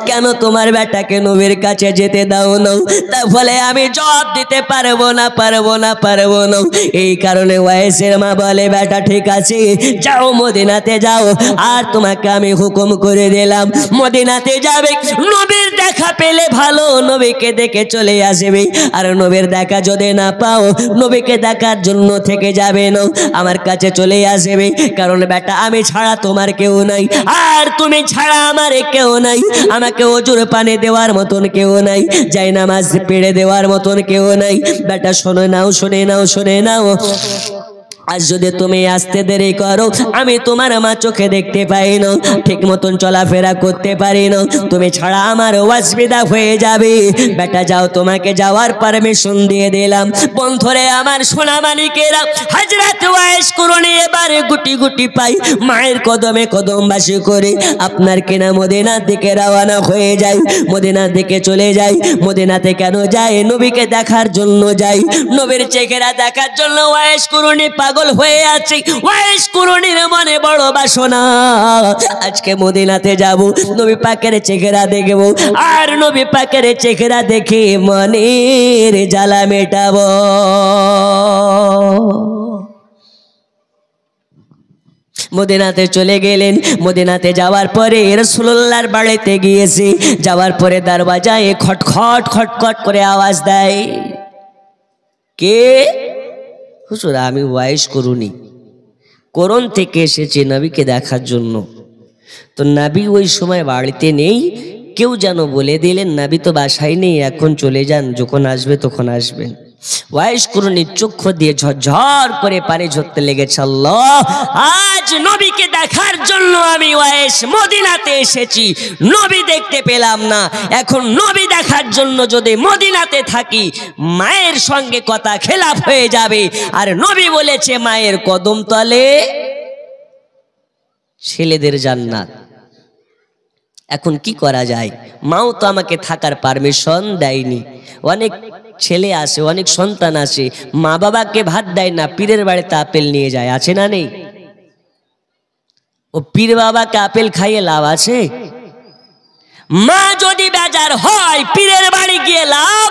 কেন তোমার বেটাকে নবীর কাছে যেতে দাও না? তা বলে আমি জবাব দিতে পারবো না, পারবো না, পারবো না। এই কারণে ওয়াইসের মা বলে, বেটা ঠিক আছে, যাও মদিনাতে যাও, আর তোমাকে আমি হুকুম করে দিলাম মদিনাতে যাবে। নবীর দেখা পেলে ভালো, নবীকে দেখে চলে আসবে। আর নবীর দেখা যদি না পাও, নবীকে দেখার জন্য থেকে যাবে না, আমার কাছে চলে আসবে। কারণ বেটা আমি ছাড়া তোমার কেউ নাই, আর তুমি ছাড়া আমার কেউ নাই। আমাকে ওজুর পানি দেওয়ার মতন কেউ নাই, যাই নামাজ পেড়ে দেওয়ার মতন কেউ নাই। বেটা শুনে নাও, শুনে নাও, শুনে নাও। আজ যদি তুমি আসতে দেরি করো, আমি তোমার মা চোখে দেখতে পাই না, ঠিক মতন চলাফেরা করতে পারি না, তুমি ছাড়া আমার অসুবিধা হয়ে যাবে। বেটা যাও, তোমাকে যাওয়ার পারমিশন দিয়ে দিলাম। বন্ধুরে আমার সোনা মানিকেরা, হযরত ওয়াইস করণী এবারে গুটি গুটি পাই মায়ের কদমে কদমবাসী করে আপনার কেনা মদিনার দিকে রওনা হয়ে যায়। মদিনার দিকে চলে যায়। মদিনাতে কেন যায়? নবীকে দেখার জন্য যায়, নবীর চেহারা দেখার জন্য। ওয়াইস করণী পাগল হয়ে আছে। ওয়াইস করণীর মনে বড় বাসনা, আজকে মদিনাতে যাব, নবী পাকের চেহারা দেখব, আর নবী পাকের চেহারা দেখে মনের জ্বালা মেটাবো। মদিনাতে চলে গেলেন। মদিনাতে যাওয়ার পরে রাসূলুল্লাহর বাড়িতে গিয়েছে। যাওয়ার পরে দরওয়াজায় খটখট খটখট করে আওয়াজ দেয়। কে? হুজুর আমি ওয়াইস করুনি, করণ থেকে এসেছি নবীকে দেখার জন্য। তো নবী ওই সময় বাড়িতে নেই, কেউ যেন বলে দিলেন নবী তো বাসায় নেই, এখন চলে যান, যখন আসবে তখন আসবেন। ওয়াইস করুনি চক্ষু দিয়ে ঝরঝর করে পানি ঝরতে লেগেছে। আল্লাহ, আজ নবীকে দেখার জন্য আমি ওয়াইস মদিনাতে এসেছি, নবী দেখতে পেলাম না। এখন নবী দেখার জন্য যদি মদিনাতে থাকি, মায়ের সঙ্গে কথা খেলাফ হয়ে যাবে। আর নবী বলেছে মায়ের কদম তলে ছেলেদের জান্নাত। এখন কি করা যায়? মাও তো আমাকে থাকার পারমিশন দেয়নি। অনেক ছেলে আসে, অনেক সন্তান আসে, মা বাবাকে ভাত দেয় না, পীরের বাড়িতে আপেল নিয়ে যায়, আছে না নেই? ও পীর বাবাকে আপেল খাইয়ে লাভ আছে? মা যদি বেজার হয় পীরের বাড়ি গিয়ে লাভ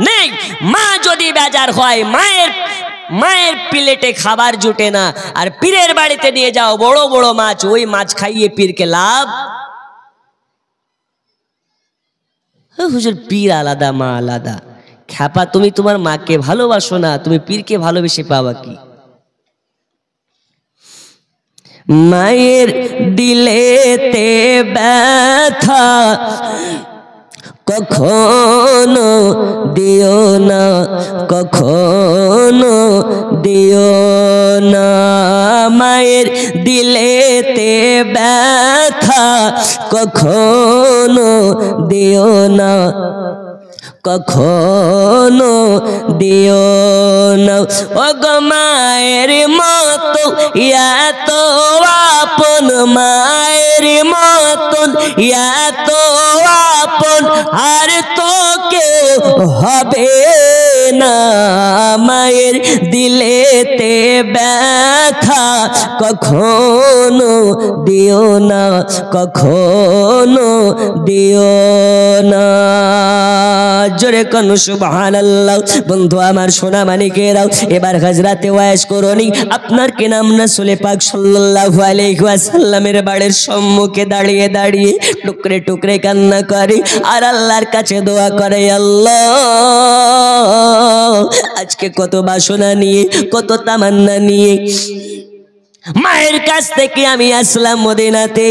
নেই। মা যদি বেজার হয়, মায়ের প্লেটে খাবার জুটে না, আর পীরের বাড়িতে নিয়ে যাও বড় বড় মাছ, ওই মাছ খাইয়ে পীরকে লাভ। হুজুর পীর আলাদা, মা আলাদা। খ্যাপা, তুমি তোমার মাকে ভালোবাসো না, তুমি পীরকে ভালোবেসে পাবা কি? মায়ের দিলেতে ব্যথা কখনো দিও না, কখনো দিও না। মায়ের দিলেতে ব্যথা কখনো দিও না, কখনো দিও না। ও গো মায়ের মতো এত আপন, মায়ের মতন এত আপন আর তো কেউ হবে না। মায়ের দিলেতে ব্যথা কখনো দিও না, কখনো দিও না। জোরে কোন সুবহানাল্লাহ। বন্ধু আমার সোনা মানিকেরাও, এবার হযরতে ওয়াইস করণী আপনার কি নাম রাসূল পাক সাল্লাল্লাহু আলাইহি ওয়াসাল্লামের বাড়ির সম্মুখে দাঁড়িয়ে দাঁড়িয়ে টুকরে টুকরে কান্না করে আর আল্লাহর কাছে দোয়া করে, আল্লাহ আজকে কত বাসনা নিয়ে, কত তামান্না নিয়ে মায়ের কাছ থেকে আমি আসলাম মদিনাতে,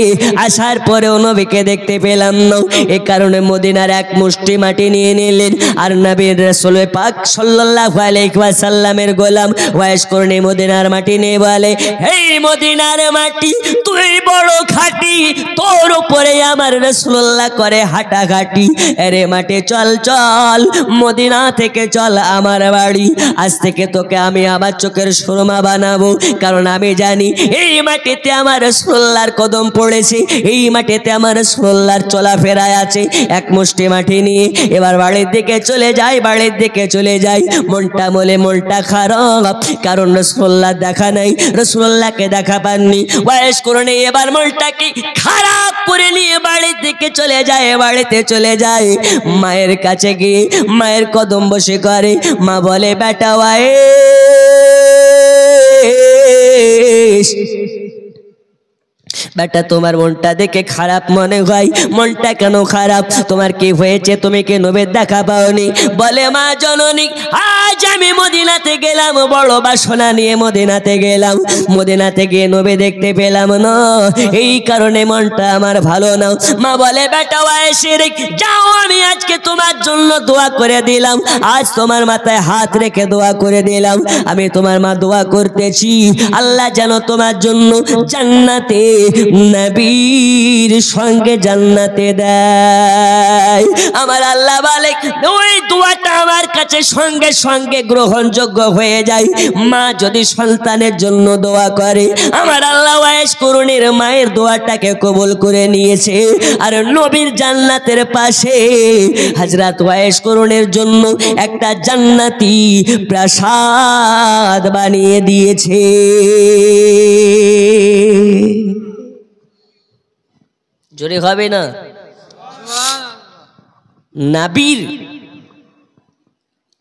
আসার পরেও নবীকে দেখতে পেলাম না। এ কারণে মদিনার এক মুষ্টি মাটি নিয়ে নিলেন আর নবীর রাসূল পাক সাল্লাল্লাহু আলাইহি ওয়াসাল্লামের গোলাম ওয়াইস করণী মদিনার মাটি নিয়ে বলে, এই মদিনার মাটি তুই বড় খাঁটি, তোর উপরে আমার রাসূলুল্লাহ করে হাঁটাঘাটি। আরে মাটি চল চল, মদিনা থেকে চল আমার বাড়ি, আজ থেকে তোকে আমি আমার চোখের সুরমা বানাবো। কারণ আমি জানি এই মাটিতে আমার রাসূলুল্লাহর কদম পড়েছে, এই মাটিতে আমার রাসূলুল্লাহর চলাফেরায় আছে। এক মুষ্টি মাটি নিয়ে এবার বাড়ির দিকে চলে যায়, বাড়ির দিকে চলে যায়। মনটা বলে মনটা খারাপ, কারণ রাসূলুল্লাহ দেখা নাই, রাসূলুল্লাহকে দেখা পাননি। ওয়াইস করণী এবার মনটাকে খারাপ করে নিয়ে বাড়ির দিকে চলে যায়, বাড়িতে চলে যায়। মায়ের কাছে গিয়ে মায়ের কদম বসে করে, মা বলে, বেটা ওয়াইস, বেটা তোমার মনটা দেখে খারাপ মনে হয়, মনটা কেন খারাপ, তোমার কি হয়েছে, তুমি কি নবীর দেখা পাওনি? বলে, মা জননী আজ আমি মদিনাতে গেলাম, বড় বাসনা নিয়ে মদিনাতে গেলাম, মদিনাতে গিয়ে নবী দেখতে পেলাম না, এই কারণে মনটা আমার ভালো না। মা বলে, বেটা ওয়াইসের যাও, আমি আজকে তোমার জন্য দোয়া করে দিলাম, আজ তোমার মাথায় হাত রেখে দোয়া করে দিলাম, আমি তোমার মা দোয়া করতেছি আল্লাহ যেন তোমার জন্য জান্নাতে নবীর সঙ্গে জান্নাতে দেয়। আমার আল্লাহ বলে, ওই দোয়াটা আমার কাছে সঙ্গে সঙ্গে গ্রহণযোগ্য হয়ে যায়। মা যদি সন্তানের জন্য দোয়া করে, আমার আল্লাহ ওয়াইস করণীর মায়ের দোয়াটাকে কবুল করে নিয়েছে আর নবীর জান্নাতের পাশে হযরত ওয়াইস করণীর জন্য একটা জান্নাতি প্রাসাদ বানিয়ে দিয়েছে। জোরে হবে না? নবীর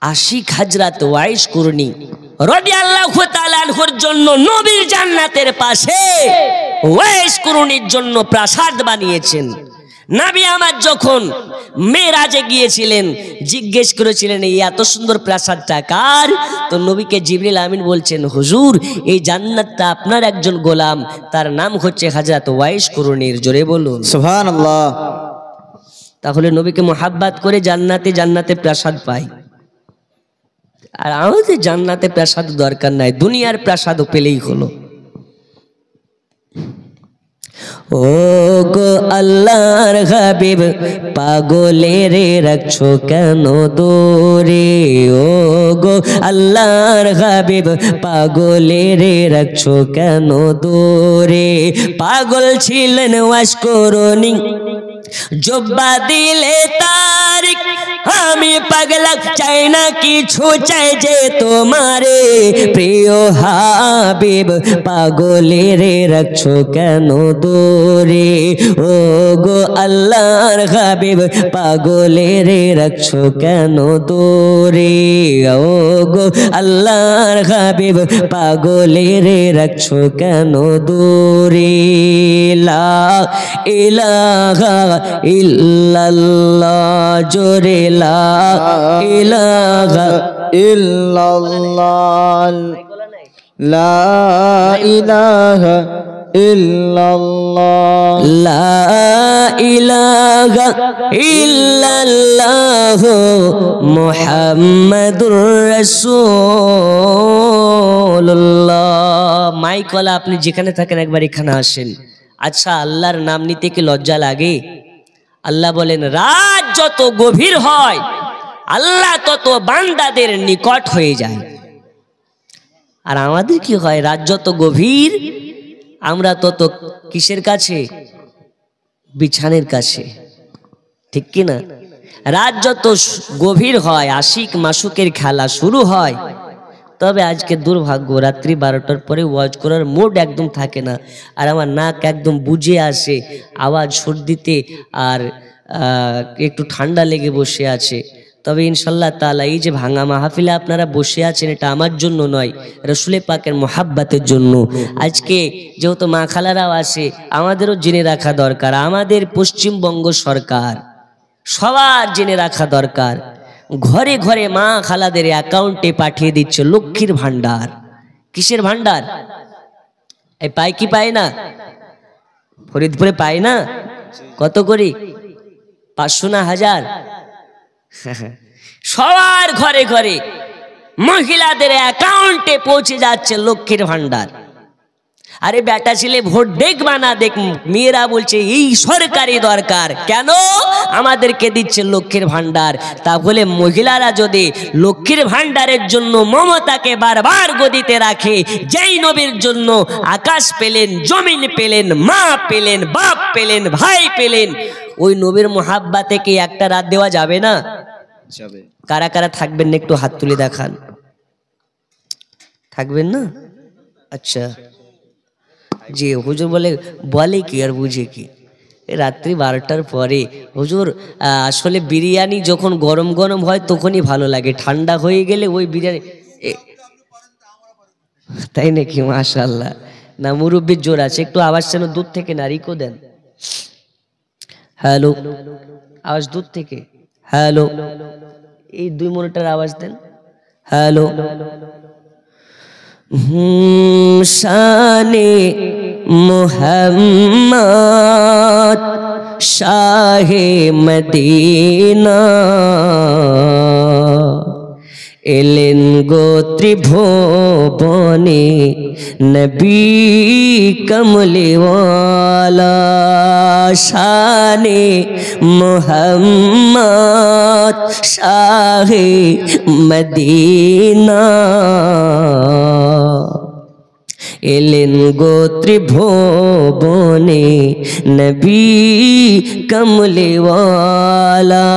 আশিক হযরত ওয়াইস করণী রাদিয়াল্লাহু তাআলা আনহুর জন্য নবীর জান্নাতের পাশে ওয়াইস করণীর জন্য প্রাসাদ বানিয়েছেন। নবী আমার যখন মেরাজে গিয়েছিলেন জিজ্ঞেস করেছিলেন, এই এত সুন্দর প্রাসাদটা কার? তো নবীকে জিবরিল আমিন বলছেন, হুজুর এই জান্নাতটা আপনার একজন গোলাম, তার নাম হচ্ছে হযরত ওয়াইস করণীর। জোরে বলুন সুবহানাল্লাহ। তাহলে নবীকে মোহাব্বত করে জান্নাতে জান্নাতে প্রাসাদ পাই। আর আমাদের জান্নাতে প্রাসাদ দরকার নাই, দুনিয়ার প্রাসাদও পেলেই হলো। ও গো আল্লাহর হাবিব, পাগলের রাখছো কেন দূরে? ও গো আল্লাহর হাবিব, পাগলের রাখছো কেন দূরে? পাগল ছিলেন ওয়াইস করণী, জব্বা দিলে তারিক, আমি পাগলা চাই না কিছু, চাই যে তোমারে প্রিয় হাবিব, পাগলের রাখছো কেন দূরে? ও গো আল্লাহর হাবিব, পাগলের রাখছো কেন দূরে? ও গো আল্লাহর হাবিব, পাগলের রাখছো কেন দূরে? লা ইলাহা ইল্লাল্লাহ, জোরে লা ইলাহা ইল্লাল্লাহ, লা ইলাহা ইল্লাল্লাহ, লা ইলাহা ইল্লাল্লাহ মুহাম্মাদুর রাসূলুল্লাহ। মাইকওয়ালা আপনি যেখানে থাকেন একবার এখানে আসেন। আচ্ছা, আল্লাহর নাম নিতে কি লজ্জা লাগে? আল্লাহ বলেন, রাত যত গভীর হয় আল্লাহ তত বান্দাদের নিকট হয়ে যায়। আর আমাদের কি হয়, রাত যত গভীর আমরা তত কিসের কাছে? বিছানের কাছে, ঠিক কি না? রাত যত গভীর হয় আশিক মাসুকের খেলা শুরু হয়। তবে আজকে দুর্ভাগ্য, রাত্রি 12টার পরে ওয়াজ করার মুড একদম থাকে না, আর আমার নাক একদম বুঝে আসে, আওয়াজ সর্দিতে আর একটু ঠান্ডা লেগে বসে আছে। তবে ইনশাল্লাহ তাআলা এই যে ভাঙা মাহফিলে আপনারা বসে আছেন, এটা আমার জন্য নয়, রসুলে পাকের মোহাব্বতের জন্য। আজকে যেহেতু মা খালারাও আসে, আমাদেরও জেনে রাখা দরকার, আমাদের পশ্চিমবঙ্গ সরকার সবার জেনে রাখা দরকার, ঘরে ঘরে মা খালাদের অ্যাকাউন্টে পাঠিয়ে দিচ্ছে লক্ষ্মীর ভান্ডার। কিসের ভান্ডার? এই পায় কি পায় না? ফরিদপুরে পায় না? কত করে? 500 না 1000? সবার ঘরে ঘরে মহিলাদের অ্যাকাউন্টে পৌঁছে যাচ্ছে লক্ষ্মীর ভান্ডার। আরে বেটা ছেলে ভোট দেখবা না দেখ, মেয়েরা বলছে এই সরকারি দরকার, কেন আমাদেরকে দিচ্ছে লক্ষ্মীর ভান্ডার। তাহলে মহিলারা যদি লক্ষ্মীর ভান্ডারের জন্য মমতাকে বারবার গদিতে রাখে, যেই নবীর জন্য আকাশ পেলেন, জমিন পেলেন, মা পেলেন, বাপ পেলেন, ভাই পেলেন, ওই নবীর মোহাব্বতে কি একটা রাত দেওয়া যাবে না? যাবে। কারা কারা থাকবেন না একটু হাত তুলে দেখান। থাকবেন না? আচ্ছা জি। হুজুর বলে কি আর বুঝে কি, রাত্রি 12টার পরে হুজুর আসলে বিরিয়ানি যখন গরম গরম হয় তখনই ভালো লাগে, ঠান্ডা হয়ে গেলে ওই বিরিয়ানি তাই নাকি? মাশাআল্লাহ। না মুরব্বির জোর আছে, একটু আওয়াজ যেন দূর থেকে নারিকো দেন। হ্যালো, আওয়াজ দূর থেকে। হ্যালো, এই 2 মিনিটের আওয়াজ দেন। হ্যালো। শানে মুহাম্মদ শাহে মদিনা এলেন গোত্রী ভুবনে নবী কমলিওয়ালা। শানে মুহাম্মদ শাহে মদিনা এলেন গোত্রী ভুবনে নবী কমলিওয়ালা।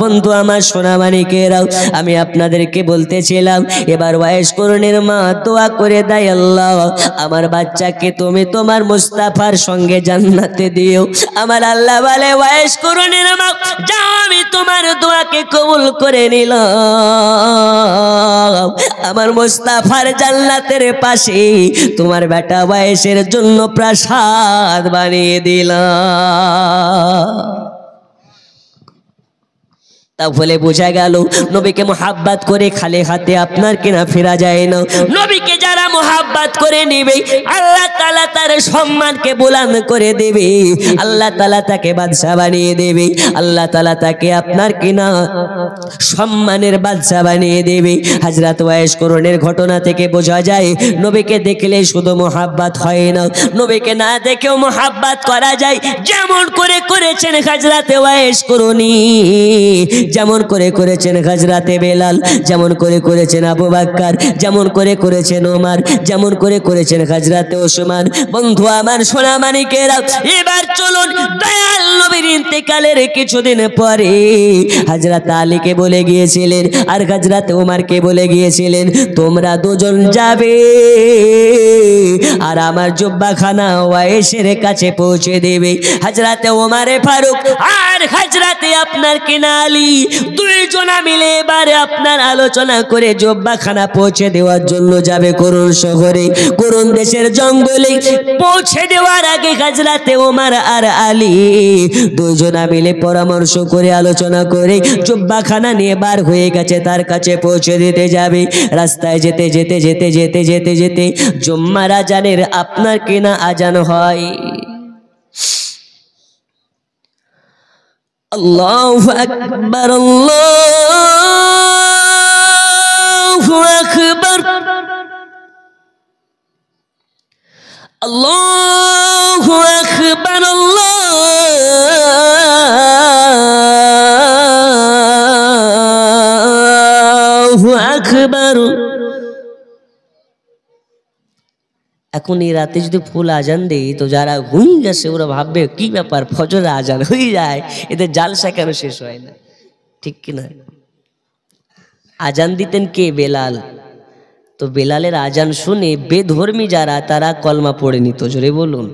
বন্ধু আমার সোনা মানিকেরাও, আমি আপনাদেরকে বলতেছিলাম এবার ওয়াইস করণের মা দোয়া করে দেয়, আল্লাহ আমার বাচ্চাকে তুমি তোমার মুস্তাফার সঙ্গে জান্নাতে দিও। আমার আল্লাহ বলে, ওয়াইস করণের মা যাও, আমি তোমার দোয়াকে কবুল করে নিলাম, আমার মুস্তাফার জান্নাতের পাশে তোমার বেটা ওয়াইসের জন্য প্রাসাদ বানিয়ে দিলাম। তাহলে বোঝা গেল নবীকে মোহাব্বত করে খালি হাতে আপনার কিনা ফেরা যায় না। নবীকে যারা মোহাব্বত করে নেবে আল্লাহ তাআলা তার সম্মানকে বুলন্দ করে দেবে, আল্লাহ তাআলা তাকে বাদশা বানিয়ে দেবে, আল্লাহ তাআলা তাকে আপনার কিনা সম্মানের বাদশা বানিয়ে দেবে। হযরত ওয়াইস করণের ঘটনা থেকে বোঝা যায় নবীকে দেখলে শুধু মোহাব্বত হয় না, নবীকে না দেখেও মোহাব্বত করা যায়। যেমন করে করেছেন হযরত ওয়াইস করণী, যেমন করে করেছেন হযরতে বেলাল, যেমন করে করেছেন আবু বকর, যেমন করে করেছেন ওমর, যেমন করে করেছেন হযরতে ওসমান। বন্ধু আমার সোনা মানিকেরা, এবার চলুন দয়াল নবীর ইন্তেকালের কিছুদিন পরে হযরত আলীকে বলে গিয়েছিলেন আর হযরত ওমরকে বলে গিয়েছিলেন, তোমরা দুজন যাবে আর আমার জুব্বাখানা ওয়াইসের কাছে পৌঁছে দেবে। হযরতে ওমর ফারুক আর হযরতে আপনার কিনা আলী দুইজনা মিলে এবারে আপনার আলোচনা করে জুব্বাখানা পৌঁছে দেওয়ার জন্য যাবে করুণ শহরে, করুণ দেশের জঙ্গলে। পৌঁছে দেওয়ার আগে হযরতে ওমর আর আলী দুইজনা মিলে পরামর্শ করে আলোচনা করে জুব্বাখানা নিয়ে বার হয়ে গেছে, তার কাছে পৌঁছে দিতে যাবে। রাস্তায় যেতে যেতে যেতে যেতে যেতে যেতে জুম্মার আজানের আপনার কিনা আজান হয়। আল্লাহু আকবার, আল্লাহু আকবার, আল্লাহু আকবার, আল্লাহু আকবার। এখন এই রাতে যদি ফুল আজান দেই তো যারা ঘুমিয়ে গেছে ওরা ভাববে কি ব্যাপার, ফজরে আজান হয়ে যায়, এদের জালসা কেন শেষ হয় না? ঠিক কিনা? আজান দিতেন কে? বেলাল। তো বেলালের আজান শুনে বেধর্মী যারা তারা কলমা পড়ে নিত, জোরে বলুন।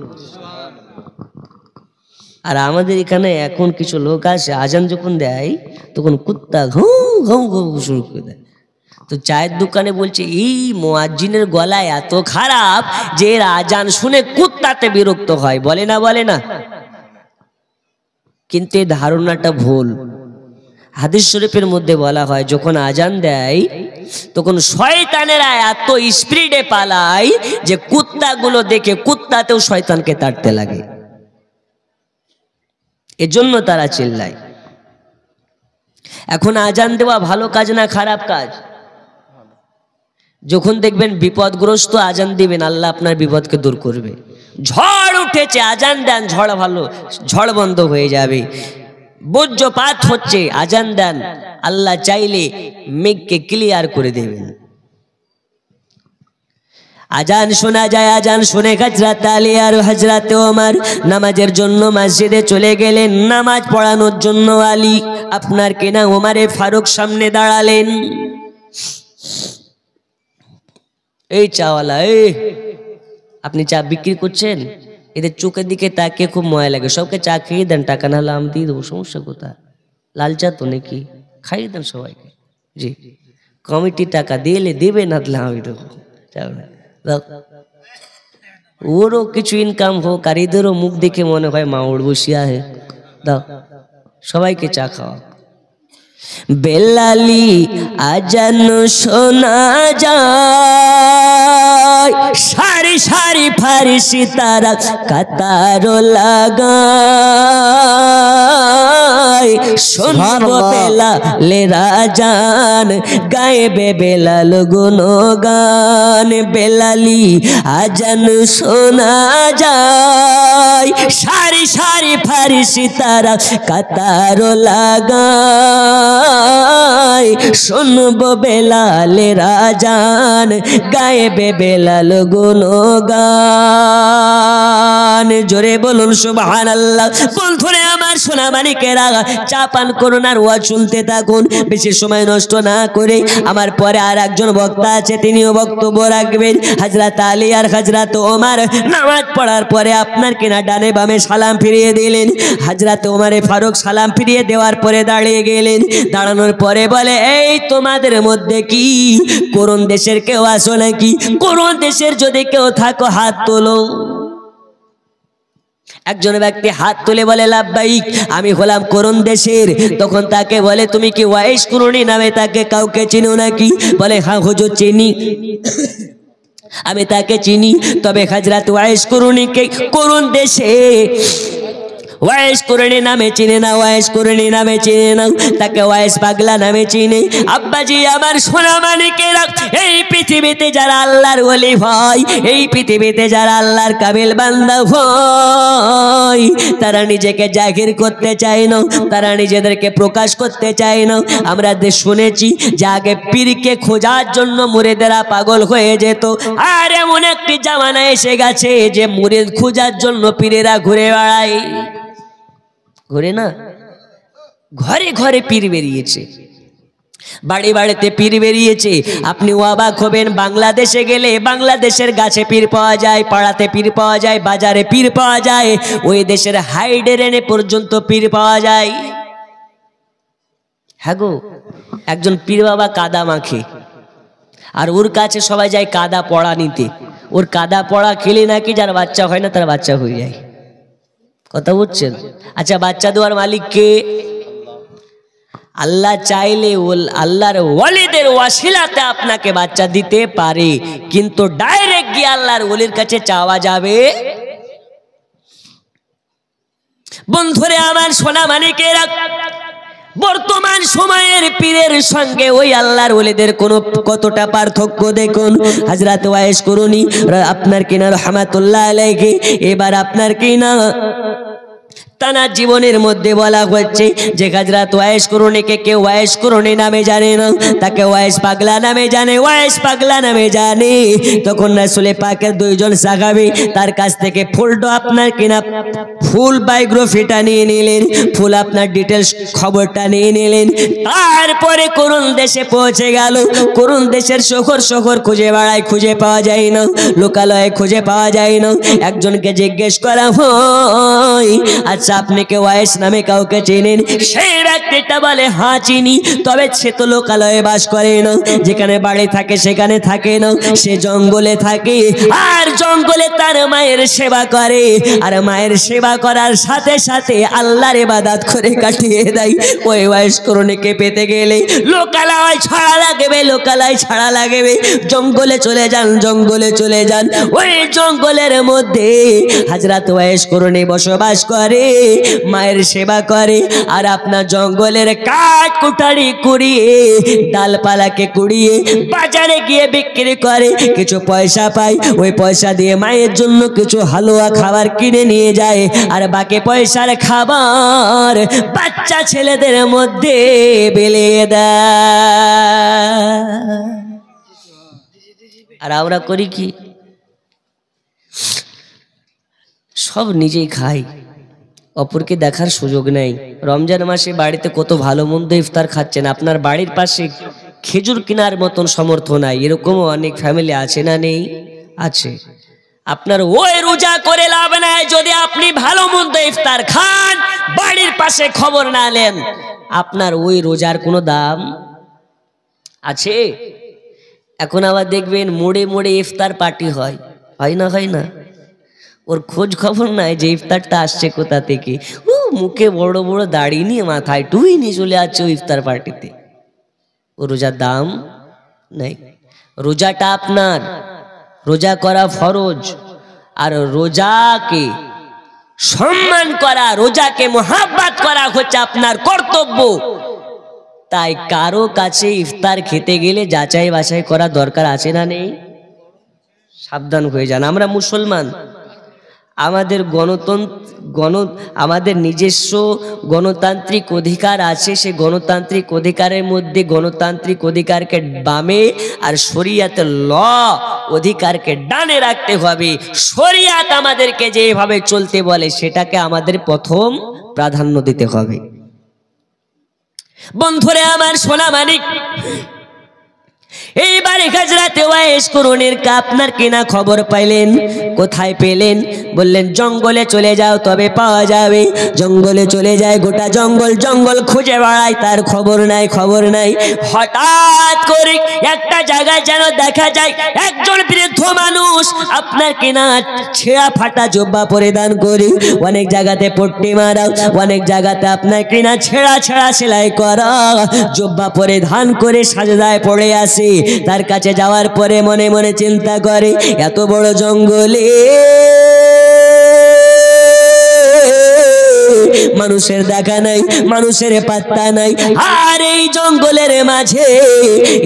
আর আমাদের এখানে এখন কিছু লোক আসে আজান যখন দেয় তখন কুত্তা ঘৌ ঘৌ ঘৌ শুরু করে দেয়। তো চায়ের দোকানে বলছে এই মুয়াজ্জিনের গলায় এত খারাপ যে এর আজান শুনে কুত্তাতে বিরক্ত হয়, বলে না? বলে না? কিন্তু এই ধারণাটা ভুল। হাদিস শরীফের মধ্যে বলা হয় যখন আজান দেয় তখন শয়তানেরা এত স্পিডে পালায় যে কুত্তাগুলো দেখে কুত্তাতেও শয়তানকে তাড়তে লাগে, এজন্য তারা চিল্লায়। এখন আজান দেওয়া ভালো কাজ না খারাপ কাজ? যখন দেখবেন বিপদগ্রস্ত আজান দিবেন, আল্লাহ আপনার বিপদকে দূর করবে। ঝড় উঠেছে আজান দেন, ঝড় ভালো, ঝড় বন্ধ হয়ে যাবে। বজ্রপাত হচ্ছে আজান দেন, আল্লাহ চাইলে মেঘকে ক্লিয়ার করে দেবেন। আজান শোনা যায়, আজান শুনে হযরত আলী আর হযরত ওমর নামাজের জন্য মসজিদে চলে গেলেন। নামাজ পড়ানোর জন্য আলী আপনার কিনা ওমরে ফারুক সামনে দাঁড়ালেন। এই চাওয়ালা, আপনি চা বিক্রি করছেন? এদের চোখের দিকে তাকিয়ে খুব মজা লাগে। সবকে চা খেয়ে দেন, টাকা না হলে আমি দিয়ে দেবো, সমস্যা কোথায়? লাল চা তো নাকি, খাইয়ে দেন সবাইকে। জি, কমিটি টাকা দিলে দেবে, না দিলে আমি দেবো। ওরও কিছু ইনকাম হোক, আর এদেরও মুখ দেখে মনে হয় মা ওর বসিয়া হে। দাও সবাইকে চা খাওয়া। বেলালি আজান শোনা যায়, সারি সারি ফারিসি তারা কাতার লাগায়। শুনবো বেলালের আজান, গাইবে বেলাল গুণগান। বেলালি আজান শোনা যায়, সারি সারি ফারিসি তারা কাতার লাগায়। শুনবো বেলালের আজান, গাইবে বেলাল গুণগান। জোরে বলুন সুবহানাল্লাহ। বন্ধুরে আমার সোনা মানিকেরা, চা পান করুন আর ওয়াজ শুনতে থাকুন, বেশি সময় নষ্ট না করে। আমার পরে আর একজন বক্তা আছে, তিনিও বক্তব্য রাখবেন। হযরত আলী আর হযরত ওমর নামাজ পড়ার পরে আপনার কিনা ডানে বামে সালাম ফিরিয়ে দিলেন। হযরত ওমরে ফারুক সালাম ফিরিয়ে দেওয়ার পরে দাঁড়িয়ে গেলেন। দাঁড়ানোর পরে বলে, এই তোমাদের মধ্যে কি কোন দেশের কেউ আসো নাকি? কোন দেশের যদি কেউ থাকো হাত তোলো। একজন ব্যক্তি হাত তুলে বলে লাব্বাইক, আমি হলাম কোন দেশের। তখন তাকে বলে, তুমি কি ওয়াইস কুরুনি নামে তাকে কাউকে চিনো নাকি? বলে, হ্যাঁ হুজুর চিনি, আমি তাকে চিনি। তবে হযরত ওয়াইস কুরুনিকে কোন দেশে ওয়াইস কুরনি নামে চিনে না, ওয়াইস কুরনি নামে চিনে না, তাকে ওয়াইস পাগলা নামে চিনে। আব্বাজি আমার সোনা মানিকেরা, এই পৃথিবীতে যারা আল্লাহর ওলি হয়, এই পৃথিবীতে যারা আল্লাহর কাবিল বান্দা হয়, তারা নিজেকে জাহির করতে চায় না, তারা নিজেদেরকে প্রকাশ করতে চায় না। আমরা শুনেছি যে আগে পীরকে খোঁজার জন্য মুরিদেরা পাগল হয়ে যেত, আর এমন একটি জামানা এসে গেছে যে মুরিদ খোঁজার জন্য পীরেরা ঘুরে বেড়ায়। ঘুরে না, ঘরে ঘরে পীর বেরিয়েছে, বাড়ি বাড়িতে পীর বেরিয়েছে। আপনি অবাক হবেন, বাংলাদেশে গেলে বাংলাদেশের গাছে পীর পাওয়া যায়, পাড়াতে পীর পাওয়া যায়, বাজারে পীর পাওয়া যায়, ওই দেশের হাইডেরেনে পর্যন্ত পীর পাওয়া যায়। হ্যাঁ গো, একজন পীর বাবা কাদা মাখে, আর ওর কাছে সবাই যায় কাদা পড়া নিতে। ওর কাদা পড়া খেলে নাকি যার বাচ্চা হয় না তার বাচ্চা হয়ে যায়। কথা বুঝছেন? আচ্ছা, বাচ্চা দেওয়ার মালিক কে? আল্লাহ চাইলে আল্লাহর ওয়ালিদের ওয়াসিলাতে আপনাকে বাচ্চা দিতে পারে, কিন্তু ডাইরেক্ট গিয়ে আল্লাহর ওলির কাছে চাওয়া যাবে। বন্ধুরে আমার সোনা মানিকেরা, বর্তমান সময়ের পীরের সঙ্গে ওই আল্লাহর ওলিদের কতটা পার্থক্য দেখুন। হযরত ওয়াইস কুরুনি আপনার কিনা রাহমাতুল্লাহ আলাইহি, এবার আপনার কিনা তানার জীবনের মধ্যে বলা হচ্ছে যে হযরত ওয়াইস করণীকে কেউ ওয়াইস করণী নামে জানে না, তাকে ওয়াইস পাগলা নামে জানে, ওয়াইস পাগলা নামে জানে। তখন রাসূল পাকের দুইজন সাহাবী তার কাছ থেকে ফুলটা আপনার কিনা ফুল বায়োগ্রাফিটা নিয়ে নিলেন, ফুল আপনার ডিটেলস খবরটা নিয়ে নিলেন। তারপরে করুণ দেশে পৌঁছে গেল। করুণ দেশের শহর শহর খুঁজে বেড়ায়, খুঁজে পাওয়া যায় না, লোকালয়ে খুঁজে পাওয়া যায় না। একজনকে জিজ্ঞেস করা হয়, আচ্ছা আপনি কি ওয়াইস নামে কাউকে চেনেন? সেই ব্যক্তিটা বলে হ্যাঁ চিনি, তবে সে তো লোকালয়ে বাস করে না, যেখানে বাড়ি থাকে সেখানে থাকে না, সে জঙ্গলে থাকে আর জঙ্গলে তার মায়ের সেবা করে, আর মায়ের সেবা করার সাথে সাথে আল্লাহর ইবাদত করে কাটিয়ে দেয়। ওই ওয়াইস করণীকে পেতে গেলে লোকালয় ছাড়া লাগবে, লোকালয় ছাড়া লাগবে, জঙ্গলে চলে যান, জঙ্গলে চলে যান। ওই জঙ্গলের মধ্যে হযরত ওয়াইস করণী বসবাস করে, মায়ের সেবা করে, আর আপনার জঙ্গলের কাঠ কুটারি কুড়িয়ে ডালপালাকে কুড়িয়ে বাজারে গিয়ে বিক্রি করে, কিছু পয়সা পায়। ওই পয়সা দিয়ে মায়ের জন্য কিছু হালুয়া খাবার কিনে নিয়ে যায়, আর বাকি পয়সার খাবার বাচ্চা ছেলেদের মধ্যে বিলিয়ে দেয়। আর আমরা করি কি? সব নিজেই খাই, অপরকে দেখার সুযোগ নেই। রমজান মাসে বাড়িতে কত ভালো মন্দ ইফতার খাচ্ছেন, আপনার বাড়ির পাশে খেজুর কেনার মতন সামর্থ্য নাই, এরকমও অনেক ফ্যামিলি আছে না নেই? আছে। আপনার ওই রোজা করে লাভ নাই যদি আপনি ভালো মন্দ ইফতার খান, বাড়ির পাশে খবর না নেন, আপনার ওই রোজার কোনো দাম আছে? এখন আবার দেখবেন মোড়ে মোড়ে ইফতার পার্টি হয়, হয় না? হয় না? ওর খোঁজ খবর নাই যে ইফতারটা আসছে কোথা থেকে। ও মুখে বড় বড় দাড়ি নিয়ে মাথায় টুই নিয়ে চলে আসছে ওই ইফতার পার্টিতে। ও রোজার দাম নেই। রোজাটা আপনার, রোজা করা ফরজ, আর রোজাকে সম্মান করা, রোজাকে মোহাব্বত করা হচ্ছে আপনার কর্তব্য। তাই কারো কাছে ইফতার খেতে গেলে যাচাই বাছাই করা দরকার আছে না নেই? সাবধান হয়ে যান। আমরা মুসলমান, আমাদের আমাদের নিজস্ব গণতান্ত্রিক অধিকার আছে। সে গণতান্ত্রিক অধিকারের মধ্যে গণতান্ত্রিক অধিকারকে বামে আর শরিয়াতের অধিকারকে ডানে রাখতে হবে। শরিয়াত আমাদেরকে যেভাবে চলতে বলে সেটাকে আমাদের প্রথম প্রাধান্য দিতে হবে। বন্ধুরে আমার সোনা মানিক, এইবারে হযরত ওয়াইস করণীর আপনার কিনা খবর পাইলেন, কোথায় পেলেন? বললেন জঙ্গলে চলে যাও তবে পাওয়া যাবে। জঙ্গলে চলে যায়, গোটা জঙ্গল জঙ্গল খুঁজে বেড়ায়, তার খবর নাই, খবর নাই। হঠাৎ করে একটা জায়গায় যেন দেখা যায় একজন বৃদ্ধ মানুষ আপনার কিনা ছেঁড়া ফাটা জুব্বা পরিধান করে, অনেক জায়গাতে পট্টি মারা, অনেক জায়গাতে আপনার কিনা ছেঁড়া ছেঁড়া সেলাই করা জুব্বা পরিধান করে সাজদায় পড়ে আসে। তার কাছে যাওয়ার পরে মনে মনে চিন্তা করে, এত বড় জঙ্গলে মানুষের দেখা নাই, মানুষের পাত্তা নাই, আর এই জঙ্গলের মাঝে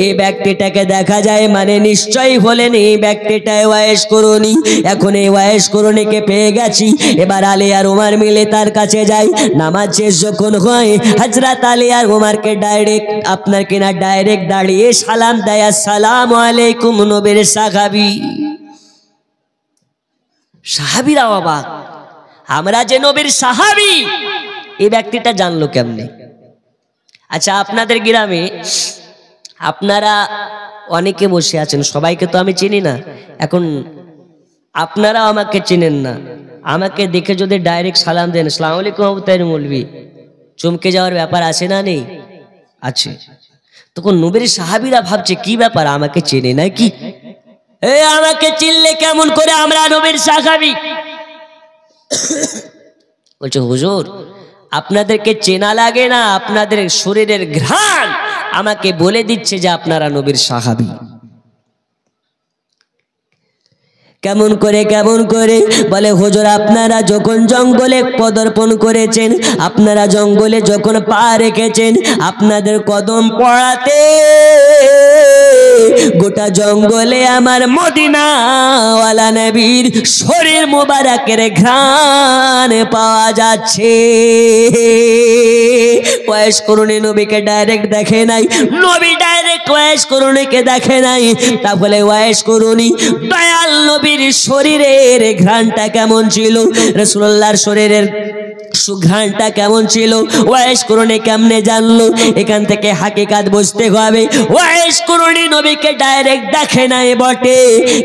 এই ব্যক্তিটাকে দেখা যায়, মানে নিশ্চয়ই হলেন এই ব্যক্তিটা ওয়াইস করণী। এখন এই ওয়াইস করণীকে পেয়ে গেছি। এবার আলী আর ওমর মিলে তার কাছে যায়। নামাজ শেষ যখন হয়, হযরত আলী আর ওমরকে ডাইরেক্ট আপনার কিনা ডাইরেক্ট দাঁড়িয়ে সালাম দেয়, আসসালামু আলাইকুম। নবীর সাহাবী, সাহাবীরা অবাক, আমরা যে নবীর সাহাবী, এই ব্যক্তিটা জানলো কেমনে? আচ্ছা, আপনাদের গ্রামে আপনারা অনেকে বসে আছেন, সবাইকে তো আমি চিনি না। এখন আপনারা আমাকে চিনেন না, আমাকে দেখে যদি ডাইরেক্ট সালাম দেন, আসসালামু আলাইকুম আবুতাইর মৌলভী, চমকে যাওয়ার ব্যাপার আছে না নেই? আছে। তখন নবীর সাহাবীরা ভাবছে কি ব্যাপার, আমাকে চেনে নাকি? আমাকে চিনলে কেমন করে, আমরা নবীর সাহাবী। বলছে হুজুর, আপনাদেরকে চেনা লাগে না, আপনাদের শরীরের ঘ্রাণ আমাকে বলে দিচ্ছে যে আপনারা নবীর সাহাবী। কেমন করে কেমন করে? বলে হুজুর, আপনারা যখন জঙ্গলে পদার্পণ করেছেন, আপনারা জঙ্গলে যখন পা রেখেছেন, আপনাদের কদম পড়াতে গোটা গোটা জঙ্গলে আমার মদিনাওয়ালা নবীর শরীর মোবারকের ঘ্রাণ পাওয়া যাচ্ছে। ওয়াইস করুণী নবীকে ডাইরেক্ট দেখে নাই, নবী ডাইরেক্ট ওয়াইস করুণীকে দেখে নাই। তাহলে ওয়াইস করুণী দয়াল নবীর শরীরের ঘ্রাণটা কেমন ছিল, রাসূলুল্লাহর শরীরের সুঘ্রাণটা কেমন ছিল, ওয়াইস করুণী কেমনে জানলো? এখান থেকে হাকিকাত বুঝতে হবে। ওয়াইস করুণী নবীকে ডাইরেক্ট দেখে নাই বটে,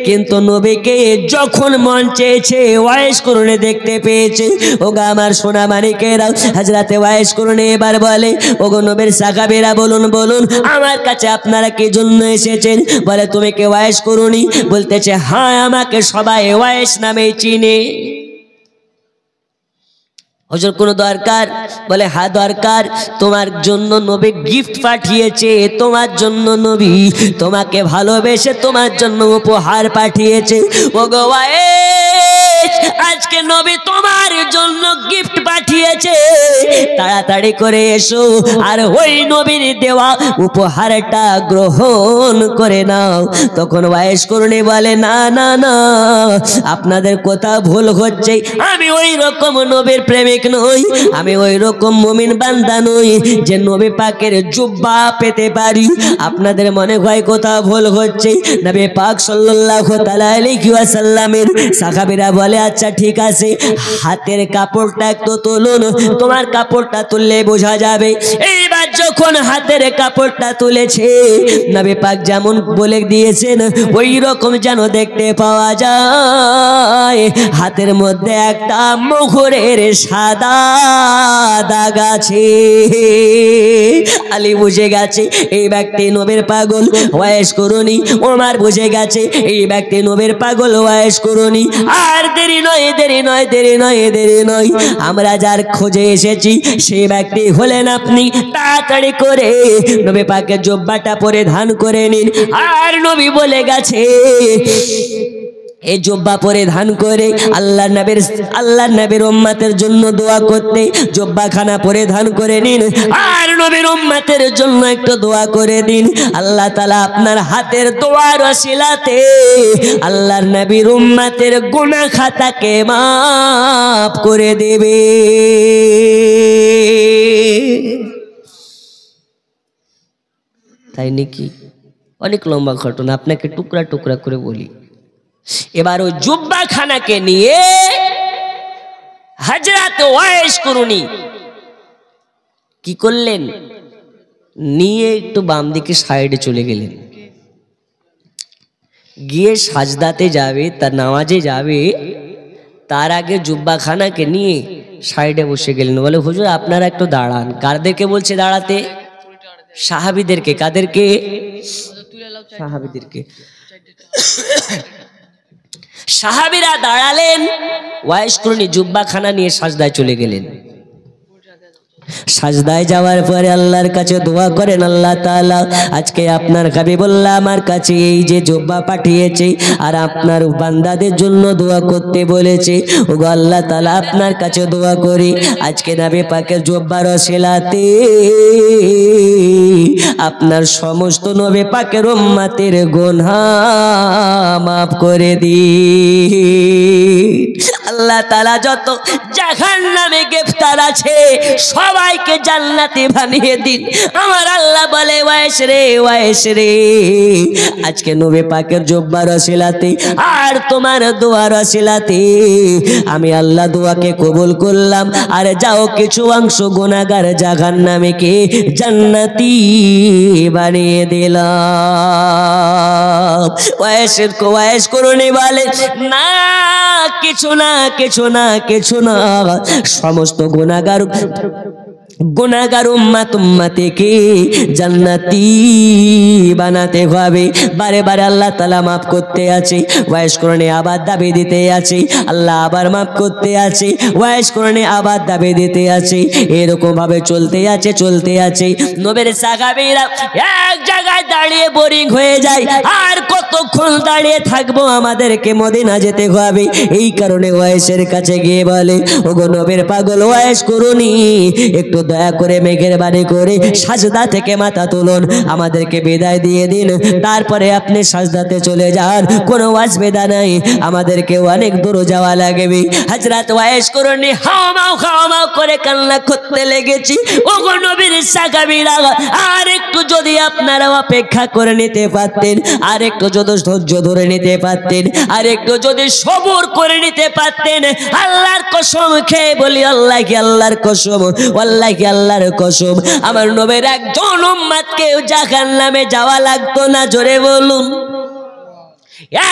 কিন্তু নবীকে যখন মন চেয়েছে ওয়াইস করুণী দেখতে পেয়েছে। ওগো আমার সোনা মানিকেরা, হযরতে ওয়াইস করুণী এবার বলে, ওগো নবীর সাহাবীরা বলুন বলুন আমার কাছে আপনারা কি জন্য এসেছেন? বলে তুমি কে ওয়াইস করুণী? বলতেছে হ্যাঁ, আমাকে সবাই ওয়াইস নামে চিনে। হুজুর কোনো দরকার? বলে হ্যাঁ দরকার। তোমার জন্য নবী গিফট পাঠিয়েছে, তোমার জন্য নবী তোমাকে ভালোবেসে তোমার জন্য উপহার পাঠিয়েছে। ওগো ওয়াইস, আজকে নবী তোমার জন্য গিফট পাঠিয়েছে, তাড়াতাড়ি করে এসো আর ওই নবীর দেওয়া উপহারটা গ্রহণ করে নাও। তখন ওয়াইস করুণী বলে না না না, আপনাদের কথা ভুল হচ্ছে, আমি ওই রকম নবীর প্রেমিক নই, আমি ওই রকম মুমিন বান্দা নই যে নবী পাকের জুব্বা পেতে পারি। আপনাদের মনে হয় কথা ভুল হচ্ছে। নবী পাক সাল্লাল্লাহু তাআলা আলাইহি ওয়াসাল্লামের সাহাবীরা বলে আচ্ছা ঠিক আছে, হাতের কাপড়টা একটু তুলুন, তোমার কাপড়টা তুললে বোঝা যাবে। এইবার যখন হাতের কাপড়টা তুলেছে, নবী পাক যেমন বলে দিয়েছেন ওই রকম যেন দেখতে পাওয়া যায়। হাতের মধ্যে একটা মোহরের সাদা দাগ আছে। আলী বুঝে গেছে এই ব্যক্তি নবীর পাগল। ওয়াইস করুণী ওমর বুঝে গেছে এই ব্যক্তি নবীর পাগল, ওয়াইস করুণী। আর দেরি নয় দেরি নয় দেরি নয় দেরি নয়, আমরা যার খোঁজে এসেছি সেই ব্যক্তি হলেন আপনি। তাড়াতাড়ি করে নবী পাকের জুব্বাটা পরিধান করে নিন। আর নবী বলে গেছে এই জুব্বা পরিধান করে আল্লাহর নবীর উম্মতের জন্য দোয়া করতে জুব্বাখানা পরিধান করে নিন। আর নবীর উম্মতের জন্য একটু দোয়া করে দিন। আল্লাহ তাআলা আপনার হাতের দোয়ার ওসিলাতে আল্লাহর নবীর উম্মতের গুনাহ খাতাকে মাফ করে দেবে। তাই নাকি? অনেক লম্বা ঘটনা, আপনাকে টুকরা টুকরা করে বলি। এবার ওই জুব্বাখানাকে নিয়ে হযরত ওয়াইস করুণী কি করলেন, নিয়ে একটু বাম দিকে সাইডে চলে গেলেন, গিয়ে সাজদাতে যাবে, তার নামাজে যাবে, তার আগে জুব্বাখানাকে নিয়ে সাইডে বসে গেলেন। বলে হুজুর আপনারা একটু দাঁড়ান। কাদেরকে বলছে দাঁড়াতে? সাহাবীদেরকে। কাদেরকে? সাহাবীদেরকে। সাহাবীরা দাঁড়ালেন, ওয়াইস করুণী জুব্বাখানা নিয়ে সাজদায় চলে গেলেন। সাজদায় যাওয়ার পরে আল্লাহর কাছে দোয়া করেন, আল্লাহ তাআলা আজকে আপনার হাবিবুল্লাহ আমার কাছে এই যে জুব্বা পাঠিয়েছে আর আপনার বান্দাদের জন্য দোয়া করতে বলেছে, ওগো আল্লাহ তাআলা আপনার কাছে দোয়া করি আজকে নবী পাকের জুব্বার ওসিলাতে আপনার সমস্ত নবী পাকের উম্মতের গুনাহ মাফ করে দিন। আল্লাহ তাআলা যত জাহান্নামে গ্রেফতার আছে সবাইকে জান্নাতে বানিয়ে দিন। আমার আল্লাহ বলে ওয়াইস রে ওয়াইস রে, আজকে নবী পাকের জুব্বার ওসিলাতে আর তোমার দোয়ার ওসিলাতে আমি আল্লাহ দোয়াকে কবুল করলাম। আর যাও কিছু অংশ গুনাহগার জাহান্নামীকে জান্নাতি বানিয়ে দিলাম। ওয়াইস করুণী বলে না, কিছু না কিছু না কিছু না, সমস্ত গুনাহগার উম্মতকে জান্নাতি বানাতে হবে। বারে বারে আল্লাহ তাআলা মাফ করতে আছে, ওয়াইস করুণী আবার দাবি দিতে আছে, আল্লাহ আবার মাফ করতে আছে, ওয়াইস করুণী আবার দাবি দিতে আছে। এরকম ভাবে চলতে আছে চলতে আছে। নবীর সাহাবীরা এক জায়গায় দাঁড়িয়ে বোরিং হয়ে যায়। আর কত কতক্ষণ দাঁড়িয়ে থাকবো, আমাদেরকে মদিনা যেতে হবে। এই কারণে ওয়াইসের কাছে গিয়ে বলে, ওগো নবীর পাগল ওয়াইস করুনি, একটু দয়া করে মেঘের বাড়ি করে সাজদা থেকে মাথা তুলুন, আমাদেরকে বিদায় দিয়ে দিন, তারপরে আপনি সাজদাতে চলে যান, কোনো অসুবিধা নাই, আমাদেরকে অনেক দূর যাওয়া লাগবে। হযরত ওয়াইস করুনি হাওমাও করে কান্না করতে লেগেছি। ওগো নবীর সাহাবীরা, আর একটু যদি আপনারা অপেক্ষা করে নিতে পারতেন, আর একটু যদি ধৈর্য ধরে নিতে পারতেন, আর একটু যদি সবর করে নিতে পারতেন, আল্লাহর কসম খেয়ে বলি, আল্লাহর কসম, আল্লাহর কসম, আমার নবীর একজন উম্মতকে জাহান্নামে যাওয়া লাগতো না। জোরে বলুন,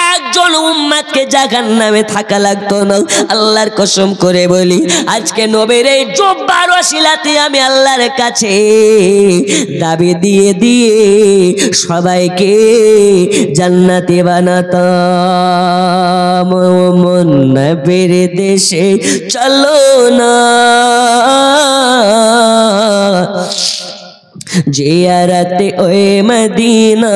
একজন উম্মতকে জাহান্নামে থাকা লাগতো না। আল্লাহর কসম করে বলি, আজকে নবীর এই জুব্বার ওসিলাতে আমি আল্লাহর কাছে দাবি দিয়ে দিয়ে সবাইকে জান্নাতি বানাতাম। মন নবীর দেশে চলো না, জিয়ারতে ওই মদিনা,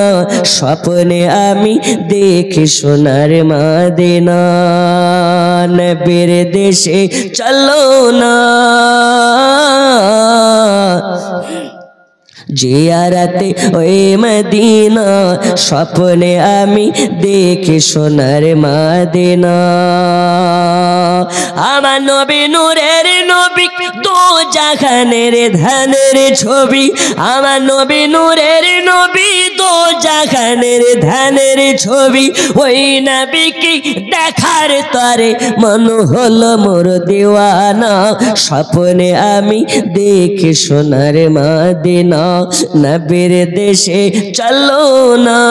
স্বপ্নে আমি দেখি সোনার মদিনা। নবীর দেশে চলো না, জিয়ারতে ওই মদিনা, স্বপ্নে আমি দেখি সোনার মদিনা। আমার নবী নূরের নবী, দো জাহানের ধানের ছবি, আমার নবী নূরের নবী, দো জাহানের ধানের ছবি। ওই নবীকে দেখার তরে মন হলো মোর দিওয়ানা, স্বপ্নে আমি দেখি সোনার মদিনা। নবীর দেশে চলো না,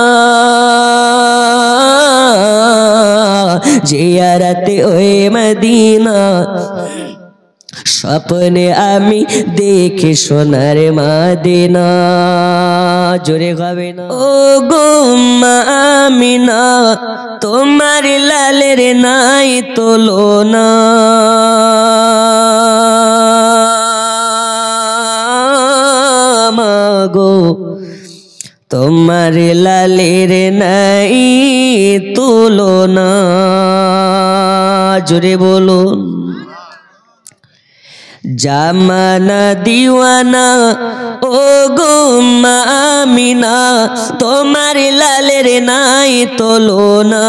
জিয়ারতে ওই মদিনা, স্বপ্নে আমি দেখি সোনার মদিনা। জোরে গাবে না, ও গো আমিনা, তোমার লালের নাই তুলনা, মাগো তোমার লালের নাই তুলনা। জোরে বলুন, জামানা দিওয়ানা, ও গো আমিনা, তোমার লালের নাই তুলনা,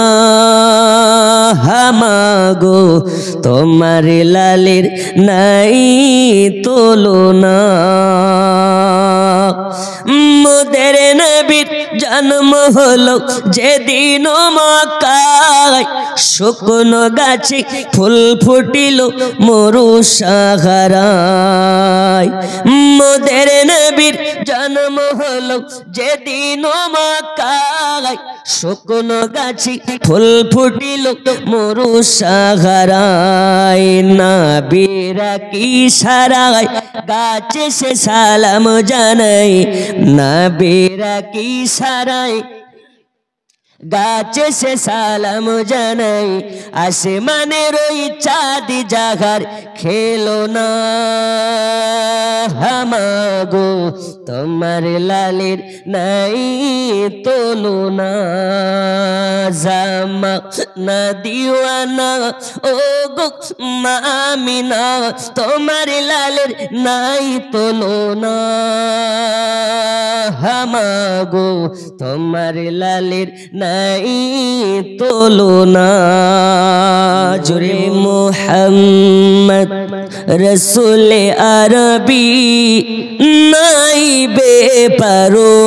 হামাগো তোমার লালের নাই তুলনা। মোদের নবীর জন্ম হলো যেদিন মক্কায়, শুকনো গাছে ফুল ফুটিল মরু সাহারায়। মোদের নবীর জন্ম হলো যেদিন মক্কায়, শুকনো গাছে ফুল ফুটিল মরু সাহারায়। নবীরা কি সারায় গাছে সে সালাম জানাই, নবীরা কি সারায় গাছে সে সালাম জানাই। আসমানের ওই চাঁদ জাগার খেলো না, হামাগো তোমার লালের নাই তুলনা। জামা না দিওয়ানা, ও গো আমিনা, তোমার লালের নাই তুলনা, হামাগো তোমার লালের নাই তুলনা। জোরে মুহাম্মদ রসুল আরবি, নাই বেপরোয়ার,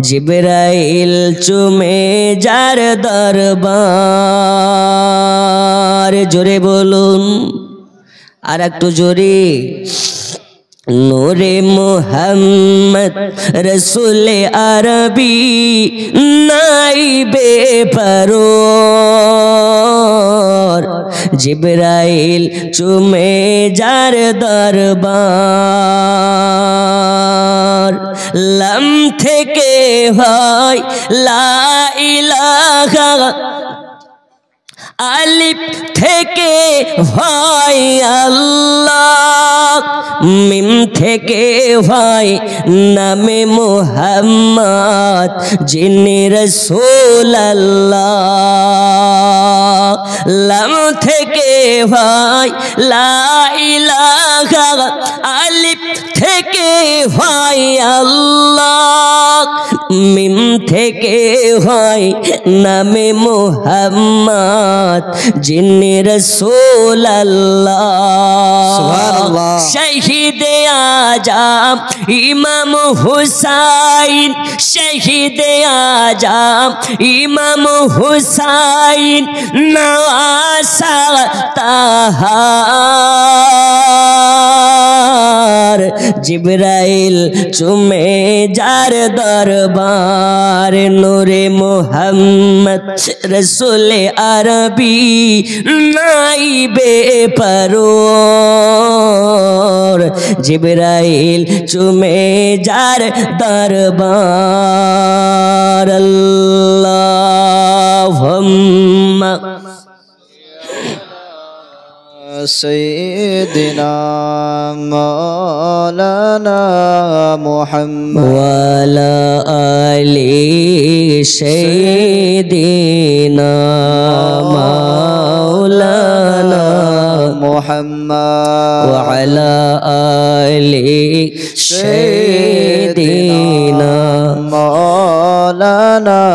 জিবরাইল চুমে যার দরবার। জোরে বলুন, আর একটু জোরে, নূরে মুহাম্মদ রসুল আরবি, নাই বেপরোয়ার, জিবরাইল চুমে যার দরবার। লাম থেকে হয় লা ইলাহা, আলিফ থেকে হয় আল্লাহ, মিম থেকে হয় নামে মুহাম্মদ যিনি রাসূল আল্লাহ। লাম থেকে হয় লা ইলাহা, আলিফ থেকে হয় আল্লাহ, মিম থেকে হয় নামে মুহাম্মদ যিনি রাসূল আল্লাহ। সুবহানাল্লাহ। শহীদে আজম ইমাম হুসাইন, শহীদে আজম ইমাম হুসাইন নওয়াসা তাহার, জিবরাইল চুমে যার দরবার, নূরে মুহাম্মদ রসুল আরবি নাইবে পরোর, জিবরাইল চুমে যার দরবার। আল্লাহুম্মা سيدنا مولانا محمد ওয়ালা আলি সাইয়্যিদিনা মাওলানা محمد ওয়ালা আলি সাইয়্যিদিনা مولانا